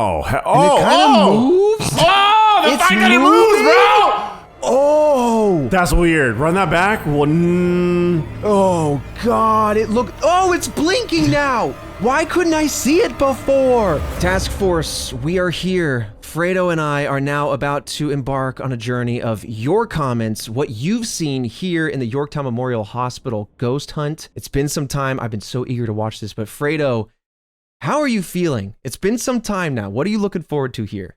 Oh, And it kind of moves. Oh, the fact that it moves, bro! Oh! That's weird. Run that back. Oh, God. It looked... Oh, it's blinking now! Why couldn't I see it before? Task Force, we are here. Fredo and I are now about to embark on a journey of your comments, what you've seen here in the Yorktown Memorial Hospital ghost hunt. It's been some time. I've been so eager to watch this, but Fredo, how are you feeling? It's been some time now. What are you looking forward to here?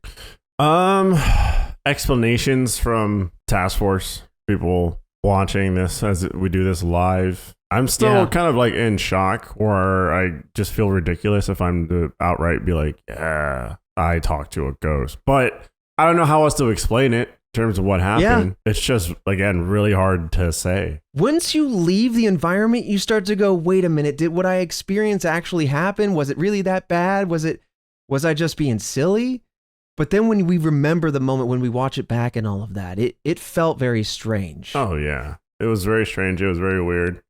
Explanations from Task Force people watching this as we do this live. I'm still kind of like in shock, or I just feel ridiculous if I'm to outright be like, yeah, I talked to a ghost. But I don't know how else to explain it in terms of what happened. Yeah. It's just, again, really hard to say. Once you leave the environment, you start to go, wait a minute, did what I experienced actually happen? Was it really that bad? Was I just being silly? But then when we remember the moment, when we watch it back and all of that, it felt very strange. Oh, yeah. It was very strange. It was very weird.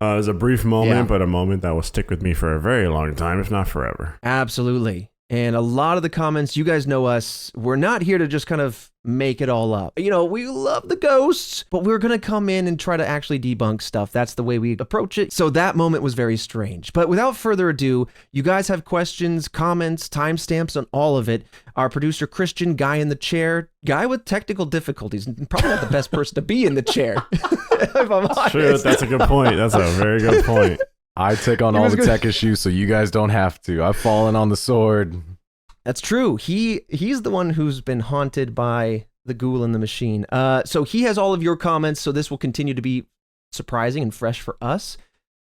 It was a brief moment, but a moment that will stick with me for a very long time, if not forever. Absolutely. And a lot of the comments, you guys know us, we're not here to just kind of make it all up. You know, we love the ghosts, but we're going to come in and try to actually debunk stuff. That's the way we approach it. So that moment was very strange. But without further ado, you guys have questions, comments, timestamps on all of it. Our producer, Christian, guy in the chair, guy with technical difficulties, probably not the best person to be in the chair. If I'm honest. True, that's a good point. That's a very good point. I take on all the tech issues so you guys don't have to. I've fallen on the sword. That's true. He's the one who's been haunted by the ghoul in the machine. So he has all of your comments, so this will continue to be surprising and fresh for us.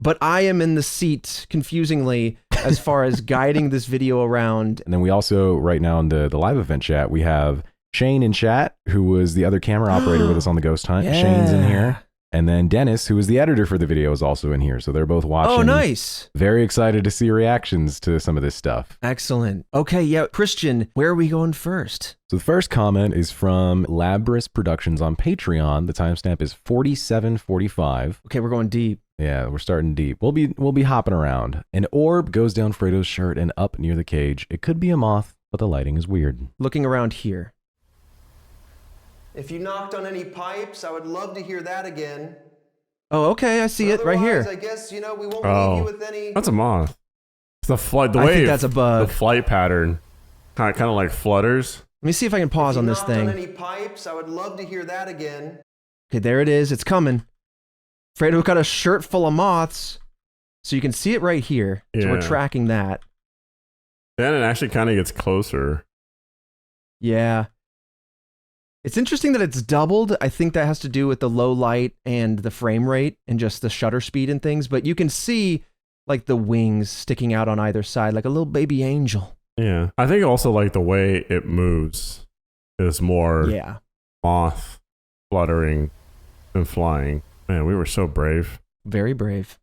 But I am in the seat, confusingly, as far as guiding this video around. And then we also, right now in the live event chat, we have Shane in chat, who was the other camera operator with us on the ghost hunt. Yeah. Shane's in here. And then Dennis, who is the editor for the video, is also in here. So they're both watching. Oh, nice. Very excited to see reactions to some of this stuff. Excellent. Okay, yeah. Christian, where are we going first? So the first comment is from Labris Productions on Patreon. The timestamp is 47:45. Okay, we're going deep. Yeah, we're starting deep. We'll be hopping around. An orb goes down Fredo's shirt and up near the cage. It could be a moth, but the lighting is weird. Looking around here. If you knocked on any pipes, I would love to hear that again. Oh, okay, I see it right here. I guess, we won't leave you with any... That's a moth. It's the flight, I think that's a bug. The flight pattern kind of like flutters. Let me see if I can pause on this thing. If you knocked on any pipes, I would love to hear that again. Okay, there it is. It's coming. Fredo got a shirt full of moths, so you can see it right here. Yeah. So we're tracking that. Then it actually kind of gets closer. Yeah. It's interesting that it's doubled. I think that has to do with the low light and the frame rate and just the shutter speed and things. But you can see like the wings sticking out on either side, like a little baby angel. Yeah. I think also like the way it moves is more moth fluttering than flying. Man, we were so brave. Very brave.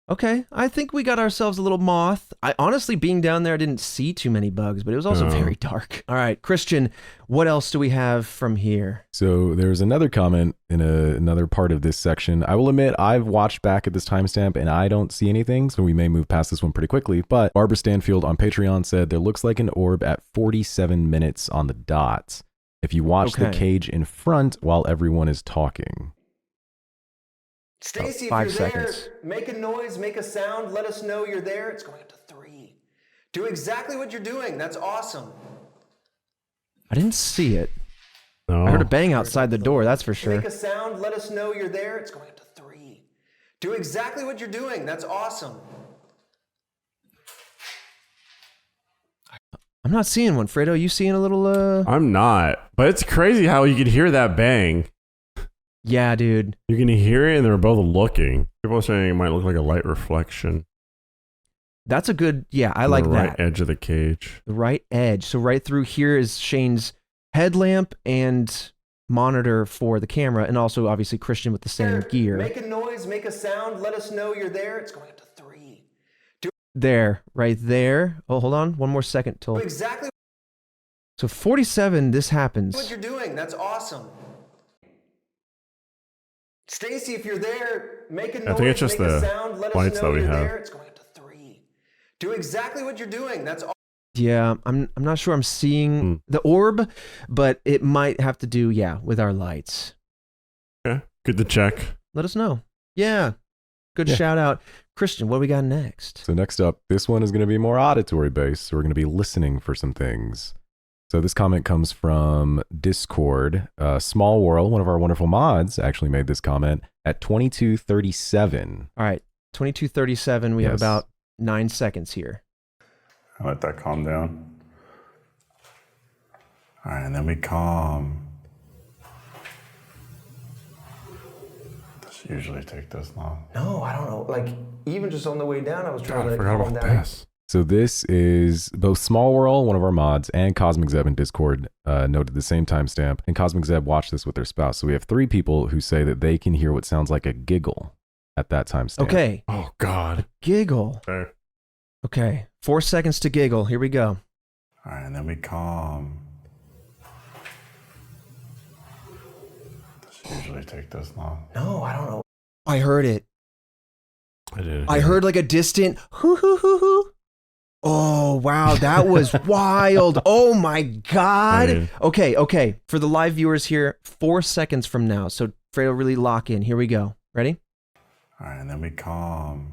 Okay, I think we got ourselves a little moth. I honestly, being down there, I didn't see too many bugs, but it was also very dark. All right, Christian, what else do we have from here? So there's another comment in another part of this section. I will admit, I've watched back at this timestamp and I don't see anything, so we may move past this one pretty quickly. But Barbara Stanfield on Patreon said, there looks like an orb at 47 minutes on the dot if you watch the cage in front while everyone is talking. Stacy, if you're there, make a noise, make a sound, let us know you're there. It's going up to 3. Do exactly what you're doing. That's awesome. I didn't see it. No. I heard a bang outside the door, that's for sure. Make a sound, let us know you're there. It's going up to 3. Do exactly what you're doing. That's awesome. I'm not seeing one. Fredo, you seeing a little... I'm not. But it's crazy how you could hear that bang. Yeah, dude. You can hear it and they're both looking. People are saying it might look like a light reflection. That's a good, I like that. The right edge of the cage. The right edge. So right through here is Shane's headlamp and monitor for the camera, and also obviously Christian with the same gear. Make a noise, make a sound, let us know you're there. It's going up to 3. There, right there. Oh, hold on. One more second till... Exactly. So 47, this happens. What you're doing. That's awesome. Stacy, if you're there, make a noise, I think it's just make the a sound, let us lights know that we you're have. there. It's going up to 3. Do exactly what you're doing. That's all. Yeah, I'm not sure I'm seeing the orb, but it might have to do, with our lights. Okay, good to check. Let us know. Yeah, good shout out. Christian, what do we got next? So next up, this one is going to be more auditory based. So we're going to be listening for some things. So this comment comes from Discord. Small World, one of our wonderful mods, actually made this comment at 22:37. All right, 22:37. We have about 9 seconds here. I let that calm down. All right, and then we calm. This usually take this long. No, I don't know. Like, even just on the way down, I was trying to forgot calm about down. this. So this is both Small World, one of our mods, and Cosmic Zeb in Discord noted the same timestamp. And Cosmic Zeb watched this with their spouse. So we have 3 people who say that they can hear what sounds like a giggle at that timestamp. Okay. Oh, God. Giggle. Okay. Okay. 4 seconds to giggle. Here we go. All right, and then we calm. This usually take this long. No, I don't know. I heard it. I did. I heard like a distant hoo hoo hoo hoo. Oh, wow. That was wild. Oh, my God. Okay. For the live viewers here, 4 seconds from now. So, Fredo, really lock in. Here we go. Ready? All right, and then we calm.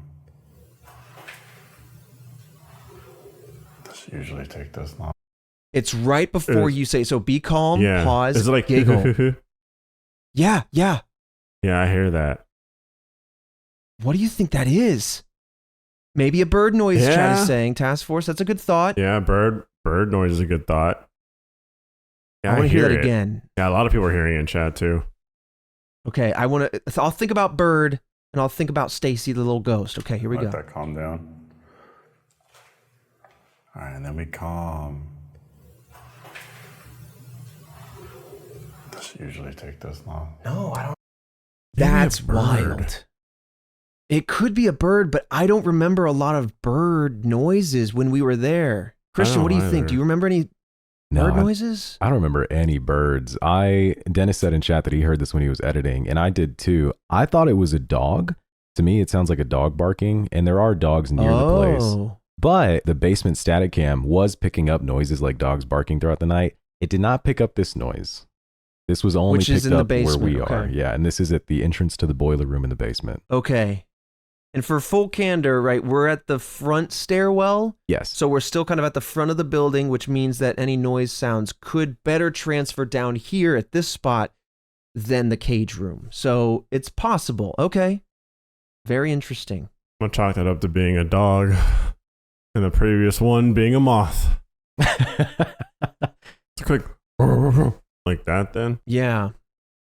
This usually take this long. It's right before you say, so be calm, pause, Is it like giggle. Yeah. Yeah, I hear that. What do you think that is? Maybe a bird noise, chat is saying. Task Force, that's a good thought. Yeah, bird noise is a good thought. Yeah, I want to hear that again. Yeah, a lot of people are hearing it in chat too. Okay, I'll think about bird, and I'll think about Stacy, the little ghost. Okay, here we go. Let that calm down. All right, and then we calm. This usually take this long. No, I don't. That's Maybe a bird. wild. It could be a bird, but I don't remember a lot of bird noises when we were there. Christian, what do you think? either. Do you remember any bird noises? I don't remember any birds. Dennis said in chat that he heard this when he was editing, and I did too. I thought it was a dog. To me, it sounds like a dog barking, and there are dogs near the place. But the basement static cam was picking up noises like dogs barking throughout the night. It did not pick up this noise. This was only picked up where we are. Yeah, and this is at the entrance to the boiler room in the basement. Okay. And for full candor, right, we're at the front stairwell. Yes. So we're still kind of at the front of the building, which means that any noise sounds could better transfer down here at this spot than the cage room. So it's possible. Okay. Very interesting. I'm going to chalk that up to being a dog and the previous one being a moth. It's a quick like that then. Yeah.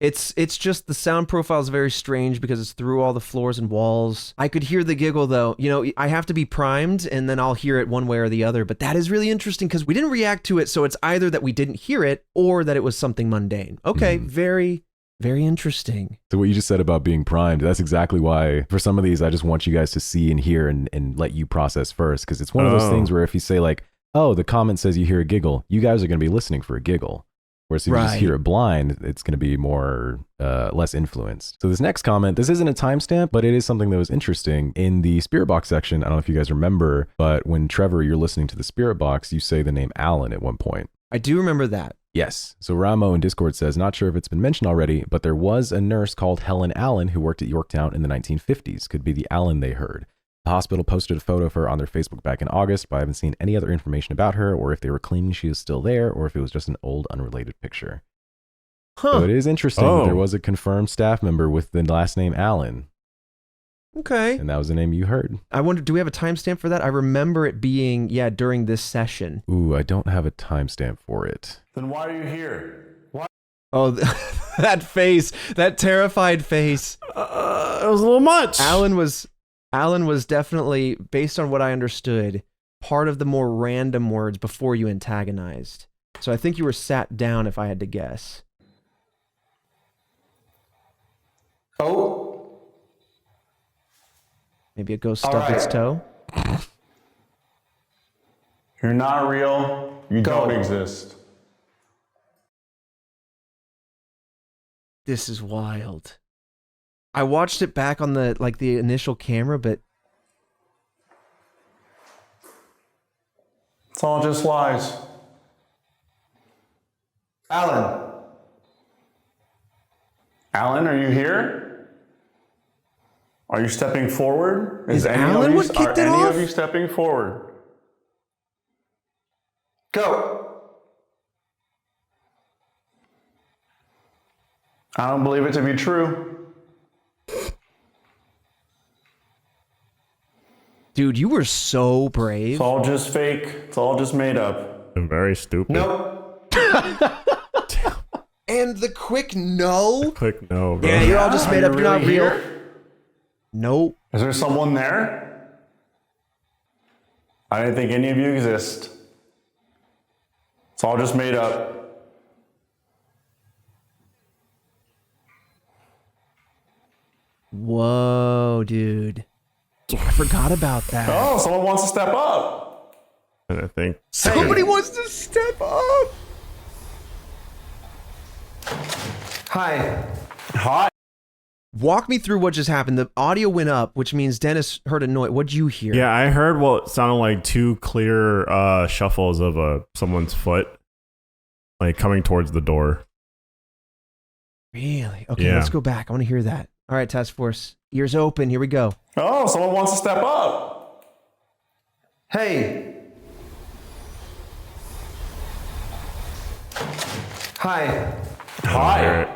It's just the sound profile is very strange because it's through all the floors and walls. I could hear the giggle though. You know, I have to be primed and then I'll hear it one way or the other. But that is really interesting because we didn't react to it. So it's either that we didn't hear it or that it was something mundane. Okay, very, very interesting. So what you just said about being primed, that's exactly why for some of these, I just want you guys to see and hear and let you process first. Because it's one of those things where if you say like, oh, the comment says you hear a giggle, you guys are going to be listening for a giggle. Whereas if you just hear it blind, it's going to be more, less influenced. So this next comment, this isn't a timestamp, but it is something that was interesting. In the Spirit Box section, I don't know if you guys remember, but when Trevor, you're listening to the Spirit Box, you say the name Alan at one point. I do remember that. Yes. So Ramo in Discord says, not sure if it's been mentioned already, but there was a nurse called Helen Allen who worked at Yorktown in the 1950s. Could be the Allen they heard. The hospital posted a photo of her on their Facebook back in August, but I haven't seen any other information about her or if they were claiming she is still there or if it was just an old unrelated picture. Huh. So it is interesting that there was a confirmed staff member with the last name Allen. Okay. And that was the name you heard. I wonder, do we have a timestamp for that? I remember it being, during this session. Ooh, I don't have a timestamp for it. Then why are you here? Why? Oh, that face, that terrified face. It was a little much. Alan was definitely, based on what I understood, part of the more random words before you antagonized. So I think you were sat down if I had to guess. Oh. Maybe a ghost stubbed its toe? You're not real. You don't exist. This is wild. I watched it back on the initial camera, but It's all just lies. Alan. Alan, are you here? Are you stepping forward? Is Alan what kicked it Are any off? of you stepping forward? Go. I don't believe it to be true. Dude, you were so brave. It's all just fake. It's all just made up. I'm very stupid. Nope. And the quick no? Click no, bro. Yeah, you're all just made Are up. you You're not really real. here? Nope. Is there someone there? I didn't think any of you exist. It's all just made up. Whoa, dude. I forgot about that. Oh, someone wants to step up. And I think Somebody wants to step up. Hi. Hi. Walk me through what just happened. The audio went up, which means Dennis heard a noise. What'd you hear? yeah, I heard what sounded like two clear shuffles of someone's foot, like coming towards the door. Really? Okay, Yeah. let's go back. I want to hear that. All right, task force. Ears open. Here we go. Oh, someone wants to step up. Hey. Hi. I hear it.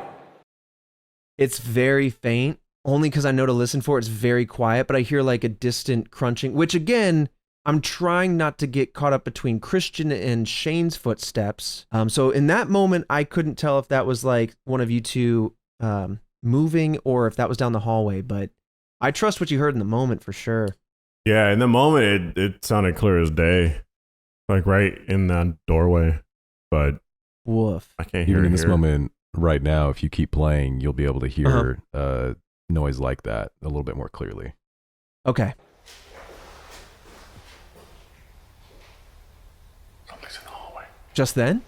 It's very faint, only because I know to listen for. It's very quiet, but I hear like a distant crunching, which again, I'm trying not to get caught up between Christian and Shane's footsteps. So in that moment, I couldn't tell if that was like one of you two moving or if that was down the hallway, but I trust what you heard in the moment for sure. Yeah, in the moment, it sounded clear as day, like right in that doorway. But Woof. I can't hear Even it in this here. moment right now, if you keep playing, you'll be able to hear noise like that a little bit more clearly. Okay. Somebody's in the hallway. Just then?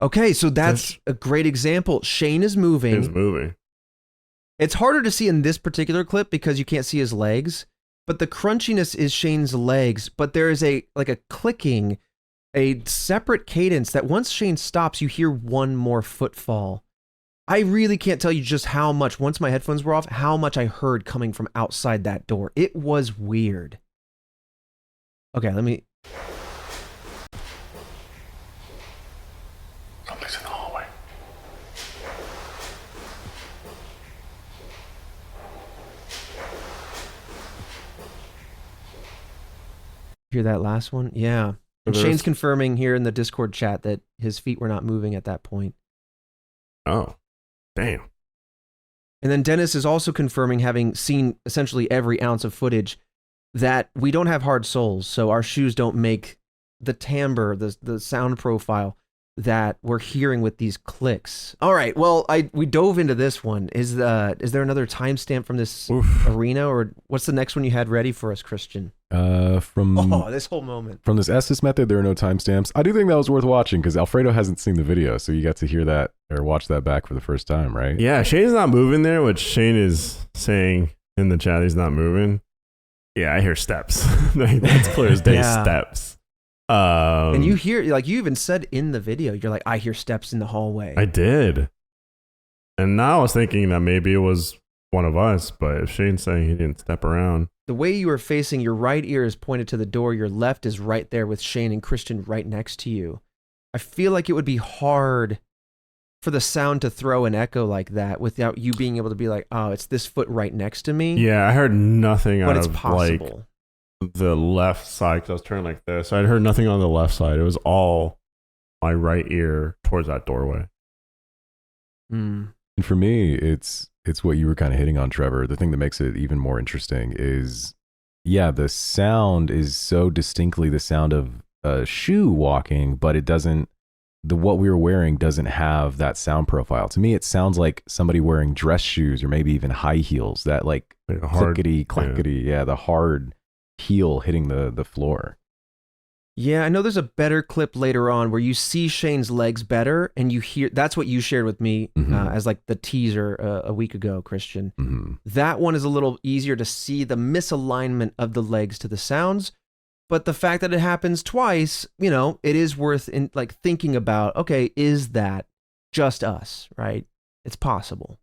Okay, so that's a great example. Shane is moving. It's moving. It's harder to see in this particular clip because you can't see his legs, but the crunchiness is Shane's legs, but there is a clicking, a separate cadence that once Shane stops, you hear one more footfall. I really can't tell you just how much, once my headphones were off, how much I heard coming from outside that door. It was weird. Okay, let me... Somebody's in the hallway. Hear that last one? Yeah. And There's- Shane's confirming here in the Discord chat that his feet were not moving at that point. Oh, damn. And then Dennis is also confirming, having seen essentially every ounce of footage, that we don't have hard soles, so our shoes don't make the timbre, the sound profile that we're hearing with these clicks. All right, well, we dove into this one. Is there another timestamp from this arena, or what's the next one you had ready for us, Christian? From this whole moment. From this Estes Method, there are no timestamps. I do think that was worth watching because Alfredo hasn't seen the video, so you got to hear that or watch that back for the first time, right? Yeah, Shane's not moving there, which Shane is saying in the chat he's not moving. Yeah, I hear steps. Like, that's clear as day, Yeah. steps. And you hear, like you even said in the video, you're like, I hear steps in the hallway. I did. And now I was thinking that maybe it was one of us, but if Shane's saying he didn't step around. The way you were facing, your right ear is pointed to the door, your left is right there with Shane and Christian right next to you. I feel like it would be hard for the sound to throw an echo like that without you being able to be like, oh, it's this foot right next to me. Yeah, I heard nothing but out it's of possible. like the left side because I was turning like this. I heard nothing on the left side. It was all my right ear towards that doorway. Hmm. And for me, it's what you were kind of hitting on, Trevor. The thing that makes it even more interesting is, yeah, the sound is so distinctly the sound of a shoe walking, but it doesn't, what we were wearing doesn't have that sound profile. To me, it sounds like somebody wearing dress shoes or maybe even high heels, that like Like a hard, clickety, clackety, yeah, the hard heel hitting the floor. Yeah, I know there's a better clip later on where you see Shane's legs better, and you hear, that's what you shared with me as like the teaser a week ago, Christian. That one is a little easier to see the misalignment of the legs to the sounds, but the fact that it happens twice, you know, it is worth like thinking about, okay, is that just us, right? It's possible.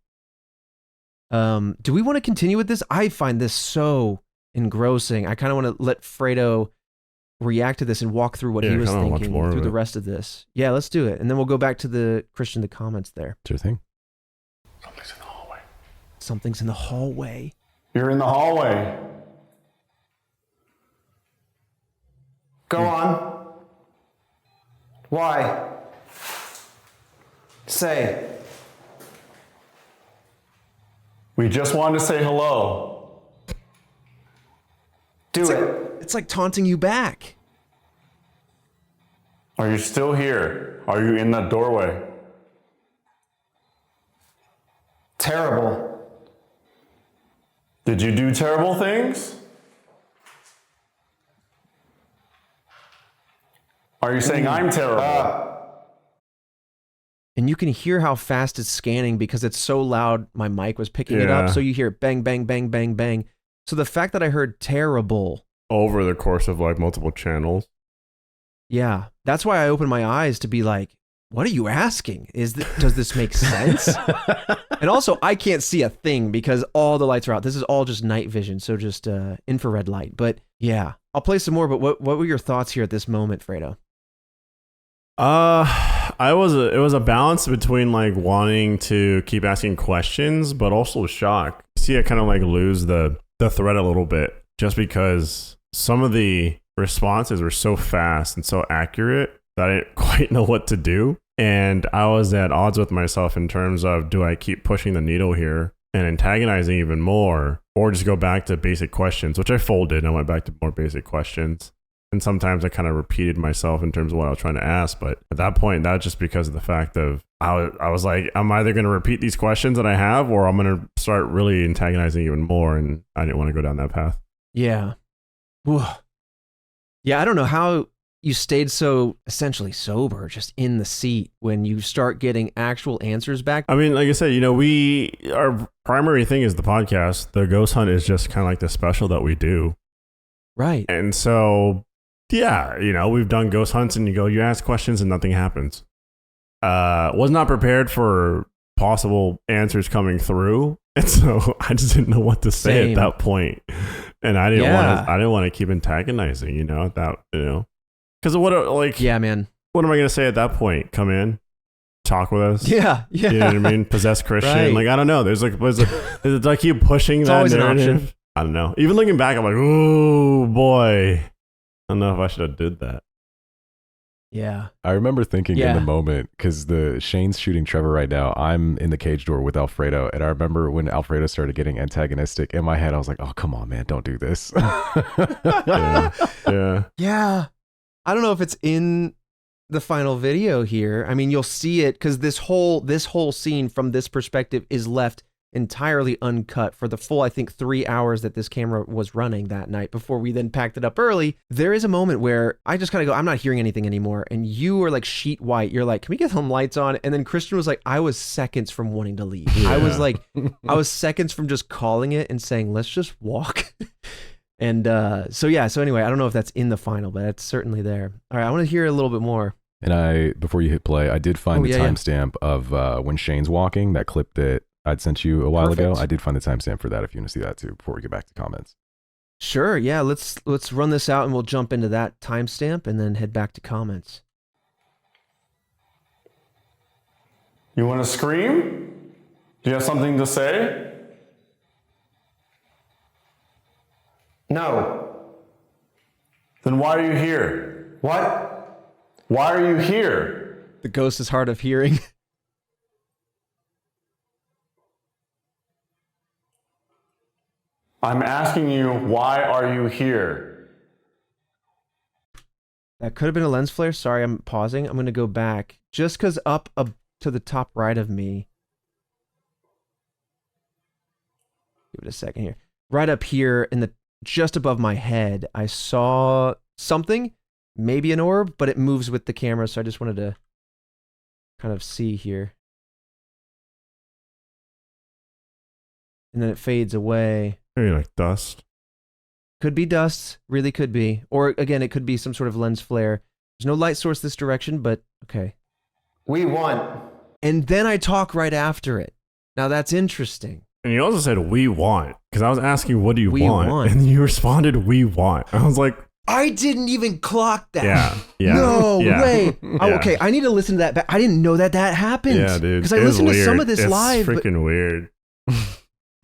Do we want to continue with this? I find this so engrossing. I kind of want to let Fredo react to this and walk through what he was thinking through the rest of this. Yeah, let's do it. And then we'll go back to the comments there. Sure thing. Something's in the hallway. Something's in the hallway. You're in the hallway. Go on. Why? Say. We just wanted to say hello. Do it. It's like taunting you back. Are you still here? Are you in that doorway? Terrible. Did you do terrible things? Are you saying I'm terrible? And you can hear how fast it's scanning because it's so loud my mic was picking it up. So you hear bang, bang, bang, bang, bang. So the fact that I heard terrible over the course of like multiple channels. Yeah, that's why I opened my eyes to be like, what are you asking? Does this make sense? And also, I can't see a thing because all the lights are out. This is all just night vision, so just infrared light. But yeah, I'll play some more. But what were your thoughts here at this moment, Fredo? It was a balance between like wanting to keep asking questions, but also shock. See, I kind of like lose the thread a little bit just because some of the responses were so fast and so accurate that I didn't quite know what to do. And I was at odds with myself in terms of, do I keep pushing the needle here and antagonizing even more, or just go back to basic questions, which I folded and I went back to more basic questions. And sometimes I kind of repeated myself in terms of what I was trying to ask. But at that point, that's just because of the fact of, I was like, I'm either going to repeat these questions that I have, or I'm going to start really antagonizing even more. And I didn't want to go down that path. Yeah. Whew. Yeah, I don't know how you stayed so essentially sober, just in the seat when you start getting actual answers back. I mean, like I said, you know, our primary thing is the podcast. The ghost hunt is just kind of like the special that we do. Right. And so, yeah, you know, we've done ghost hunts and you ask questions and nothing happens. Was not prepared for possible answers coming through. And so I just didn't know what to say at that point. And I didn't want to keep antagonizing, you know, because yeah, man, what am I going to say at that point? Come in, talk with us. Yeah. You know what I mean? Possessed Christian. Right. Like, I don't know. There's I keep pushing that narrative. I don't know. Even looking back, I'm like, oh boy, I don't know if I should have did that. Yeah. I remember thinking in the moment, because Shane's shooting Trevor right now. I'm in the cage door with Alfredo. And I remember when Alfredo started getting antagonistic, in my head, I was like, oh, come on, man, don't do this. Yeah. I don't know if it's in the final video here. I mean, you'll see it because this whole scene from this perspective is left entirely uncut for the full, I think, 3 hours that this camera was running that night before we then packed it up early. There is a moment where I just kind of go, I'm not hearing anything anymore. And you are like sheet white. You're like, can we get some lights on? And then Christian was like, I was seconds from wanting to leave. Yeah. I was seconds from just calling it and saying, let's just walk. And so anyway, I don't know if that's in the final, but it's certainly there. All right, I want to hear a little bit more. And before you hit play, I did find the timestamp of when Shane's walking, that clip that I'd sent you a while ago. I did find the timestamp for that if you want to see that too before we get back to comments. Sure, yeah, let's run this out and we'll jump into that timestamp and then head back to comments. You want to scream? Do you have something to say? No. Then why are you here? What? Why are you here? The ghost is hard of hearing. I'm asking you, why are you here? That could have been a lens flare. Sorry, I'm pausing. I'm going to go back. Just because up to the top right of me. Give it a second here. Right up here, just above my head, I saw something. maybe an orb, but it moves with the camera, so I just wanted to kind of see here. And then it fades away. Maybe like dust. Could be dust, really could be. Or again, it could be some sort of lens flare. There's no light source this direction, but okay. We want. And then I talk right after it. Now that's interesting. And you also said we want, because I was asking, what do you We want. And you responded, we want. I was like, I didn't even clock that. yeah. No yeah. way. Oh, Yeah. okay, I need to listen to that back. I didn't know that happened. Yeah, dude. Because I It was listened to some weird. of this it's live. freaking weird.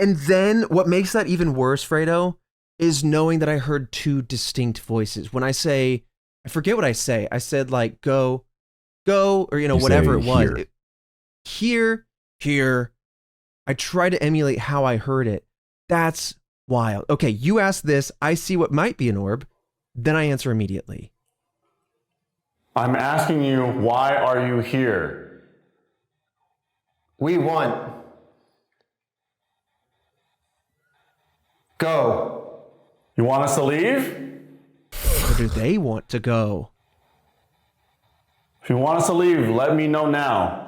And then what makes that even worse, Fredo, is knowing that I heard two distinct voices. When I say, I forget what I say. I said like, go, or, You whatever say it was. here. Here. I try to emulate how I heard it. That's wild. Okay, you ask this. I see what might be an orb. Then I answer immediately. I'm asking you, why are you here? We want. Go. You want us to leave? Or do they want to go? If you want us to leave, let me know now.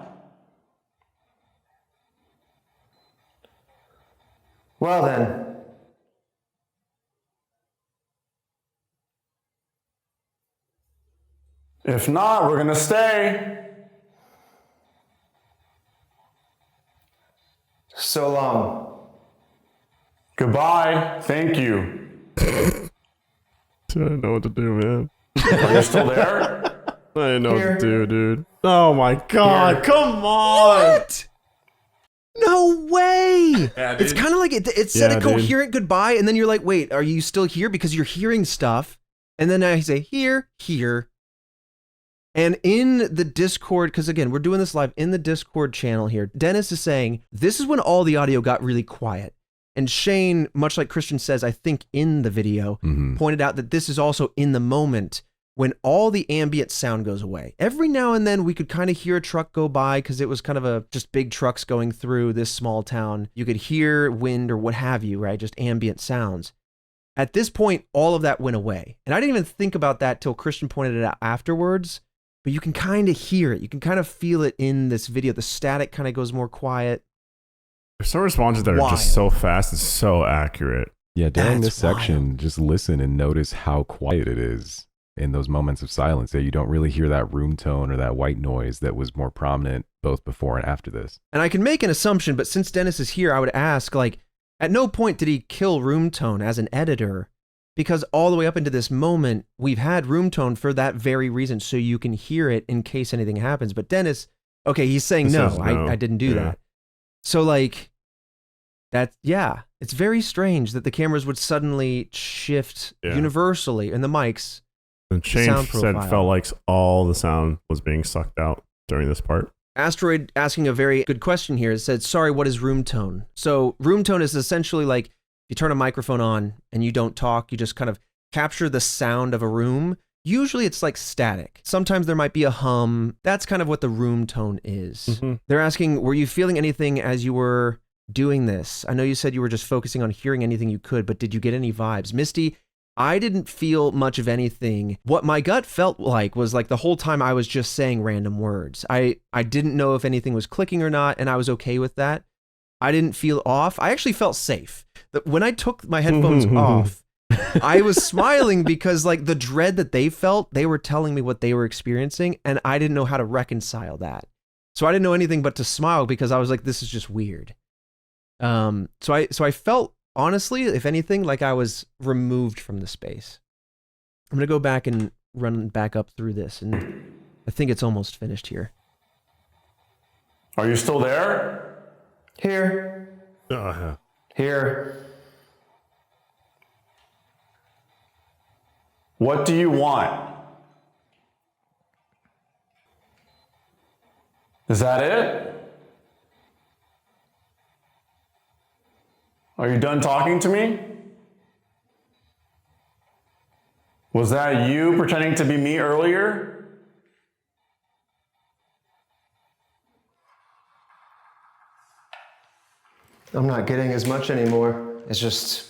Well then. If not, we're gonna stay. So long. Goodbye. Thank you. I didn't know what to do, man. Are you still there? I didn't know Here. what to do, dude. Oh my God. Here. Come on. What? No way! Yeah, It's dude. kind of like it said Yeah, a dude. coherent goodbye, and then you're like, wait, are you still here? Because you're hearing stuff. And then I say, here. And in the Discord, because again, we're doing this live in the Discord channel here, Dennis is saying, this is when all the audio got really quiet. And Shane, much like Christian says, I think in the video, pointed out that this is also in the moment when all the ambient sound goes away. Every now and then we could kind of hear a truck go by because it was kind of just big trucks going through this small town. You could hear wind or what have you, right? Just ambient sounds. At this point, all of that went away. And I didn't even think about that till Christian pointed it out afterwards, but you can kind of hear it. You can kind of feel it in this video. The static kind of goes more quiet. There's some responses that are just so fast and so accurate. Yeah, during That's this section, just listen and notice how quiet it is in those moments of silence that you don't really hear that room tone or that white noise that was more prominent both before and after this. And I can make an assumption, but since Dennis is here, I would ask, like, at no point did he kill room tone as an editor, because all the way up into this moment, we've had room tone for that very reason, so you can hear it in case anything happens. But Dennis, okay, he's saying This no, says no. I didn't do Yeah. that. So like, it's very strange that the cameras would suddenly shift universally, and the mics. And Shane sound said profile. felt like all the sound was being sucked out during this part. Asteroid asking a very good question here. It said, sorry, what is room tone? So room tone is essentially like you turn a microphone on and you don't talk, you just kind of capture the sound of a room. Usually it's like static. Sometimes there might be a hum. That's kind of what the room tone is. Mm-hmm. They're asking, were you feeling anything as you were doing this? I know you said you were just focusing on hearing anything you could, but did you get any vibes? Misty, I didn't feel much of anything. What my gut felt like was like the whole time I was just saying random words. I didn't know if anything was clicking or not, and I was okay with that. I didn't feel off. I actually felt safe. When I took my headphones off, I was smiling because like the dread that they felt, they were telling me what they were experiencing, and I didn't know how to reconcile that. So I didn't know anything but to smile because I was like, this is just weird. So I felt, honestly, if anything, like I was removed from the space. I'm going to go back and run back up through this, and I think it's almost finished here. Are you still there? Here. Yeah. Here. What do you want? Is that it? Are you done talking to me? Was that you pretending to be me earlier? I'm not getting as much anymore. It's just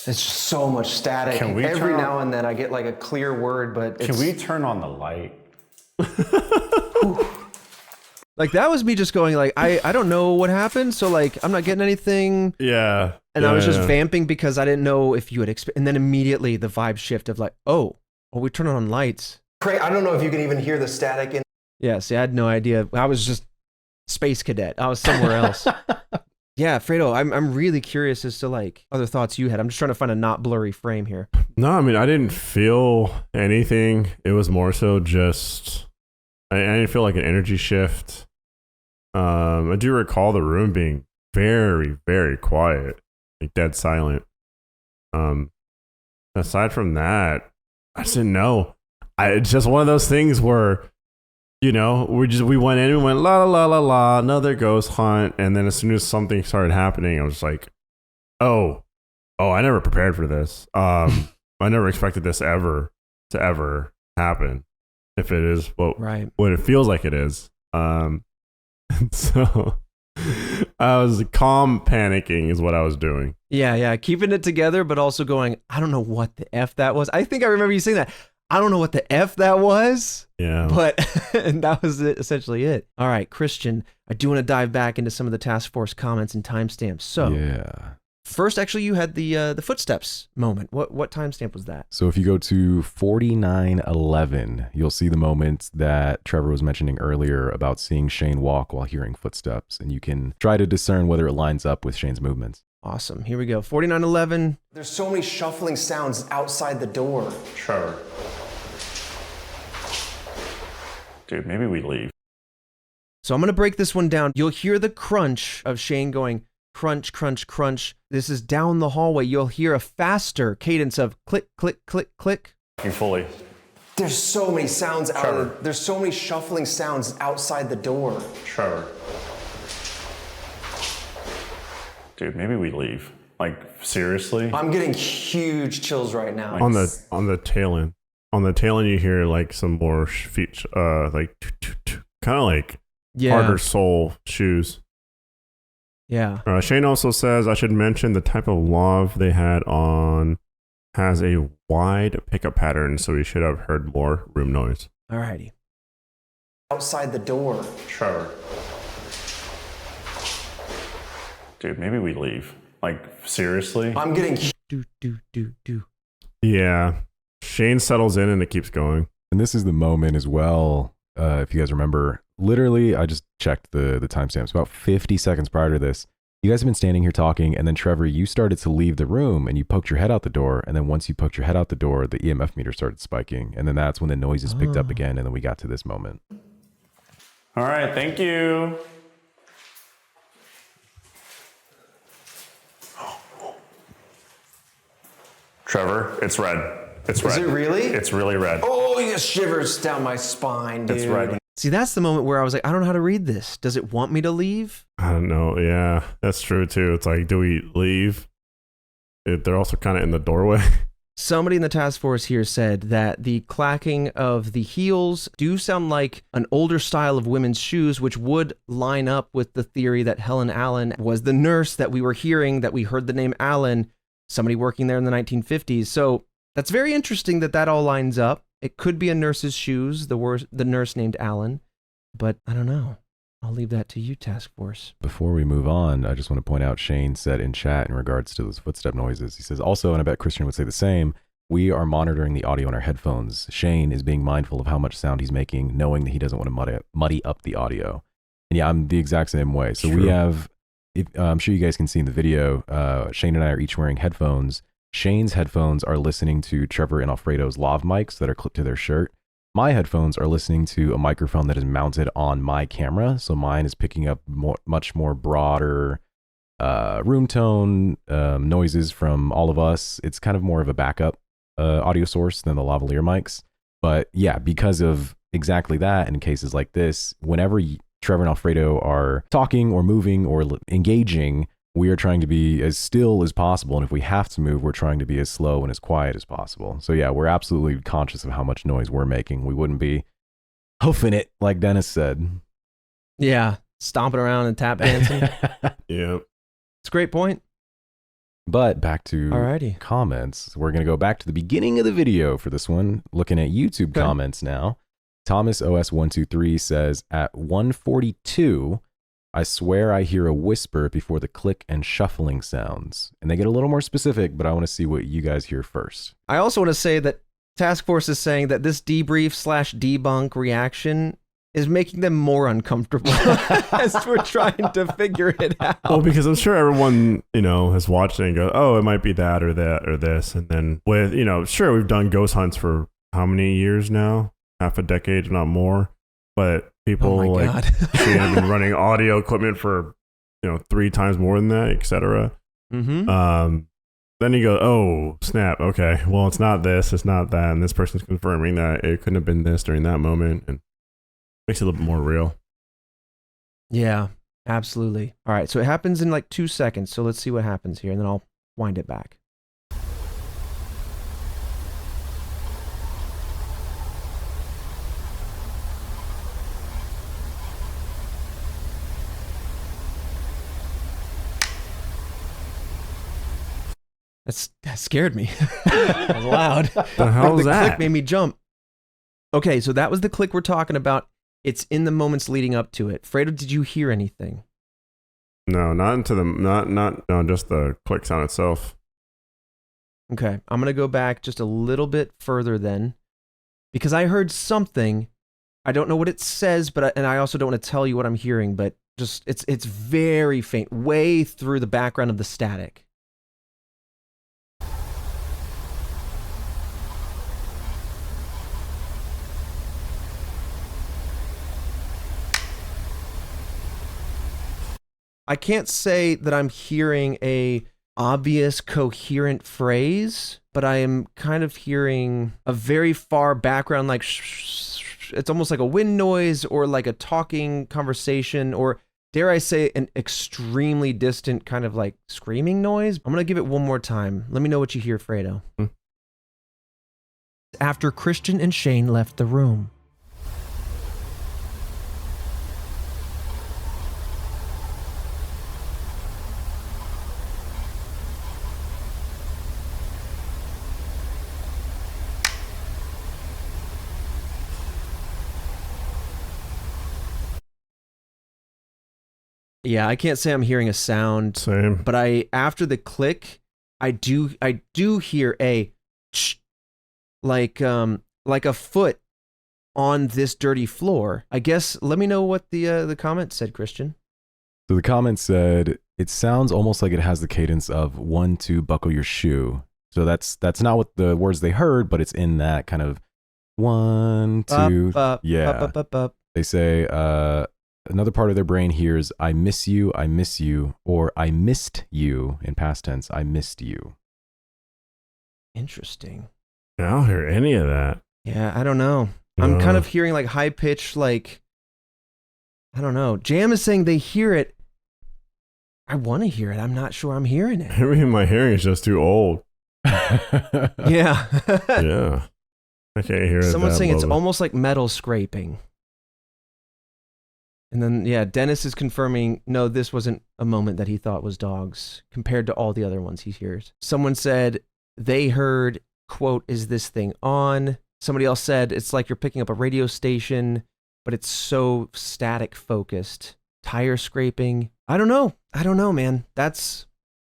It's just so much static. Can we Every turn now and then I get like a clear word, but Can we turn on the light? Like that was me just going like, I don't know what happened. So like, I'm not getting anything. Yeah. And I was just vamping because I didn't know if you had and then immediately the vibe shift of like, oh, we turn on lights. I don't know if you can even hear the static in. Yeah, see, I had no idea. I was just space cadet. I was somewhere else. Yeah, Fredo, I'm really curious as to like other thoughts you had. I'm just trying to find a not blurry frame here. No, I mean, I didn't feel anything. It was more so just, I didn't feel like an energy shift. I do recall the room being very, very quiet, like dead silent. Aside from that, I just didn't know. It's just one of those things where, you know, we went in and went la la la la la, another ghost hunt, and then as soon as something started happening, I was like, oh, I never prepared for this. I never expected this to ever happen. If it is what it feels like it is. So I was calm panicking is what I was doing. Yeah, keeping it together, but also going, I don't know what the F that was. I think I remember you saying that. I don't know what the F that was. Yeah. But and that was essentially it. All right, Christian, I do want to dive back into some of the task force comments and timestamps. So yeah. First, actually, you had the footsteps moment. What timestamp was that? So if you go to 49:11, you'll see the moment that Trevor was mentioning earlier about seeing Shane walk while hearing footsteps, and you can try to discern whether it lines up with Shane's movements. Awesome. Here we go. 49:11. There's so many shuffling sounds outside the door. Trevor. Dude, maybe we leave. So I'm going to break this one down. You'll hear the crunch of Shane going crunch, crunch, crunch. This is down the hallway. You'll hear a faster cadence of click, click, click, click. You fully. There's so many sounds there's so many shuffling sounds outside the door. Trevor. Dude, maybe we leave. Like, seriously? I'm getting huge chills right now. On the tail end. On the tail end, you hear like some more feet, like kind of like harder sole shoes. Yeah. Shane also says I should mention the type of love they had on has a wide pickup pattern, so we should have heard more room noise. Alrighty. Outside the door. Trevor. Dude, maybe we leave. Like, seriously? I'm getting Do. Yeah. Shane settles in and it keeps going. And this is the moment as well, if you guys remember, literally, I just checked the timestamps. About 50 seconds prior to this, you guys have been standing here talking, and then Trevor, you started to leave the room, and you poked your head out the door, and then once you poked your head out the door, the EMF meter started spiking, and then that's when the noises picked up again, and then we got to this moment. All right, thank you. Trevor, it's red. It's red. Is it really? It's really red. Oh, you just shivers down my spine, dude. It's red. See, that's the moment where I was like, I don't know how to read this. Does it want me to leave? I don't know. Yeah, that's true too. It's like, do we leave? They're also kind of in the doorway. Somebody in the task force here said that the clacking of the heels do sound like an older style of women's shoes, which would line up with the theory that Helen Allen was the nurse that we were hearing, that we heard the name Allen, somebody working there in the 1950s. So that's very interesting that all lines up. It could be a nurse's shoes, the nurse named Allen, but I don't know. I'll leave that to you, task force. Before we move on, I just want to point out Shane said in chat in regards to those footstep noises. He says also, and I bet Christian would say the same, we are monitoring the audio on our headphones. Shane is being mindful of how much sound he's making, knowing that he doesn't want to muddy up the audio. And yeah, I'm the exact same way. So we have, I'm sure you guys can see in the video, Shane and I are each wearing headphones. Shane's headphones are listening to Trevor and Alfredo's lav mics that are clipped to their shirt. My headphones are listening to a microphone that is mounted on my camera. So mine is picking up much more broader room tone noises from all of us. It's kind of more of a backup audio source than the lavalier mics. But yeah, because of exactly that, in cases like this, whenever Trevor and Alfredo are talking or moving or engaging, we are trying to be as still as possible. And if we have to move, we're trying to be as slow and as quiet as possible. So yeah, we're absolutely conscious of how much noise we're making. We wouldn't be hoofing it, like Dennis said. Yeah, stomping around and tap dancing. Yep. It's a great point. But back to Alrighty. comments. We're going to go back to the beginning of the video for this one, looking at YouTube comments now. Thomas OS123 says, at 142, I swear I hear a whisper before the click and shuffling sounds. And they get a little more specific, but I want to see what you guys hear first. I also want to say that Task Force is saying that this debrief/debunk reaction is making them more uncomfortable as we're trying to figure it out. Well, because I'm sure everyone, has watched it and go, oh, it might be that or that or this. And then with, sure, we've done ghost hunts for how many years now? Half a decade, if not more. But people have been running audio equipment for, 3 times more than that, etc. Mm-hmm. Then you go, oh, snap. Okay, well, it's not this, it's not that. And this person's confirming that it couldn't have been this during that moment. And makes it a little bit more real. Yeah, absolutely. All right, so it happens in like 2 seconds. So let's see what happens here, and then I'll wind it back. That scared me. That was loud. The hell is the that? click made me jump. Okay, so that was the click we're talking about. It's in the moments leading up to it. Fredo, did you hear anything? No, no, just the click sound itself. Okay, I'm going to go back just a little bit further then, because I heard something. I don't know what it says, and I also don't want to tell you what I'm hearing, but just it's very faint, way through the background of the static. I can't say that I'm hearing a obvious, coherent phrase, but I am kind of hearing a very far background, like it's almost like a wind noise or like a talking conversation, or dare I say an extremely distant kind of like screaming noise. I'm going to give it one more time. Let me know what you hear, Fredo. After Christian and Shane left the room. Yeah, I can't say I'm hearing a sound. Same. But after the click, I do hear a like a foot on this dirty floor. I guess let me know what the comment said, Christian. So the comment said, it sounds almost like it has the cadence of 1, 2, buckle your shoe. So that's not what the words they heard, but it's in that kind of 1, 2. Yeah. They say, another part of their brain hears, I miss you, or I missed you in past tense, I missed you. Interesting. I don't hear any of that. Yeah, I don't know. I'm kind of hearing like high pitch, like, I don't know. Jam is saying they hear it. I want to hear it. I'm not sure I'm hearing it. Maybe my hearing is just too old. Yeah. Yeah. I can't hear it. Someone's saying it's almost like metal scraping. And then, yeah, Dennis is confirming, no, this wasn't a moment that he thought was dogs compared to all the other ones he hears. Someone said they heard, quote, is this thing on? Somebody else said it's like you're picking up a radio station, but it's so static focused. Tire scraping. I don't know, man.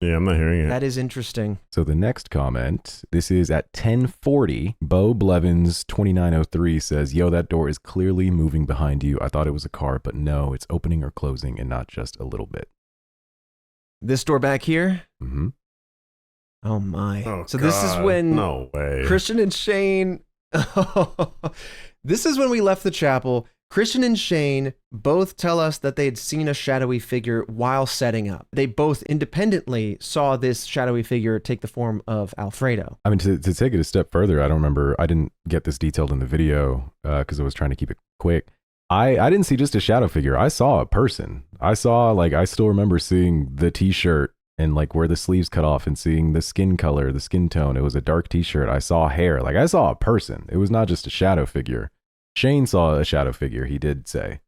Yeah, I'm not hearing it. That is interesting. So the next comment, this is at 10:40. Bo Blevins 2903 says, yo, that door is clearly moving behind you. I thought it was a car, but no, it's opening or closing and not just a little bit. This door back here? Mm-hmm. Oh my. Oh, so this is when no way. Christian and Shane, this is when we left the chapel. Christian and Shane both tell us that they had seen a shadowy figure while setting up. They both independently saw this shadowy figure take the form of Alfredo. I mean, to take it a step further, I don't remember, I didn't get this detailed in the video because I was trying to keep it quick. I didn't see just a shadow figure. I saw a person. I still remember seeing the t-shirt and like where the sleeves cut off and seeing the skin color, the skin tone. It was a dark t-shirt. I saw hair. Like I saw a person. It was not just a shadow figure. Shane saw a shadow figure, he did say.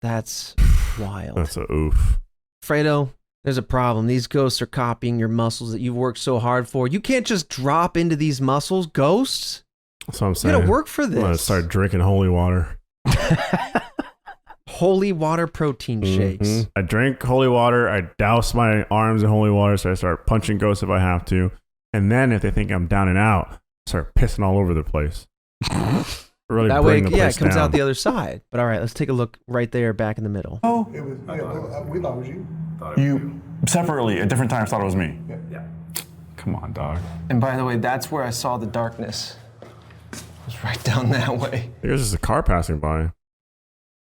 That's wild. That's a oof. Fredo, There's a problem. These ghosts are copying your muscles that you've worked so hard for. You can't just drop into these muscles, ghosts. That's what I'm saying. You gotta work for I'm gonna this. start drinking holy water. Holy water protein shakes. I drink holy water. I douse my arms in holy water, so I start punching ghosts if I have to. And then if they think I'm down and out, I start pissing all over the place. Really That way, bring the yeah, it place comes down. out the other side. But all right, let's take a look right there, back in the middle. Oh, It was, we thought it was you. you separately at different times thought it was me. Yeah. Come on, dog. And by the way, that's where I saw the darkness. It was right down that way. There's just a car passing by.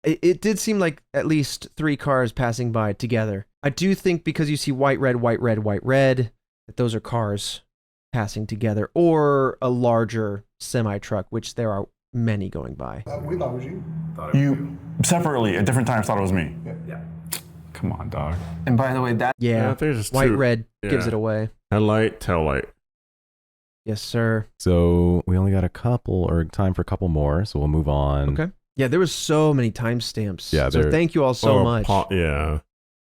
It did seem like at least 3 cars passing by together. I do think because you see white, red, white, red, white, red, that those are cars passing together, or a larger semi-truck, which there are many going by. We thought it was you. You separately at different times thought it was me. Yeah. Come on, dog. And by the way, that Yeah, there's just white, two. red gives Yeah. it away. Headlight, tail light. Yes, sir. So we only got a couple, or time for a couple more, so we'll move on. Okay. Yeah, there was so many timestamps. Yeah, so there- thank you all so Or much. Yeah.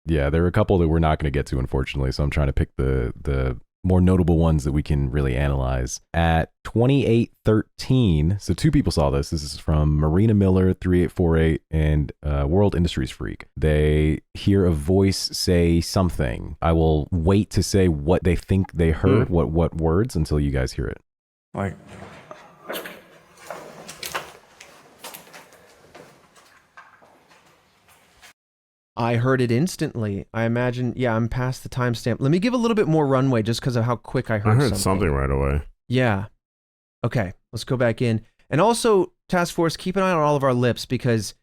Yeah, there were a couple that we're not going to get to, unfortunately. So I'm trying to pick the more notable ones that we can really analyze. At 2813, so 2 people saw this. This is from Marina Miller, 3848, and World Industries Freak. They hear a voice say something. I will wait to say what they think they heard, what words, until you guys hear it. Like, I heard it instantly. I imagine, yeah, I'm past the timestamp. Let me give a little bit more runway just because of how quick I I heard, heard something right away. Yeah. Okay, let's go back in. And also, Task Force, keep an eye on all of our lips, because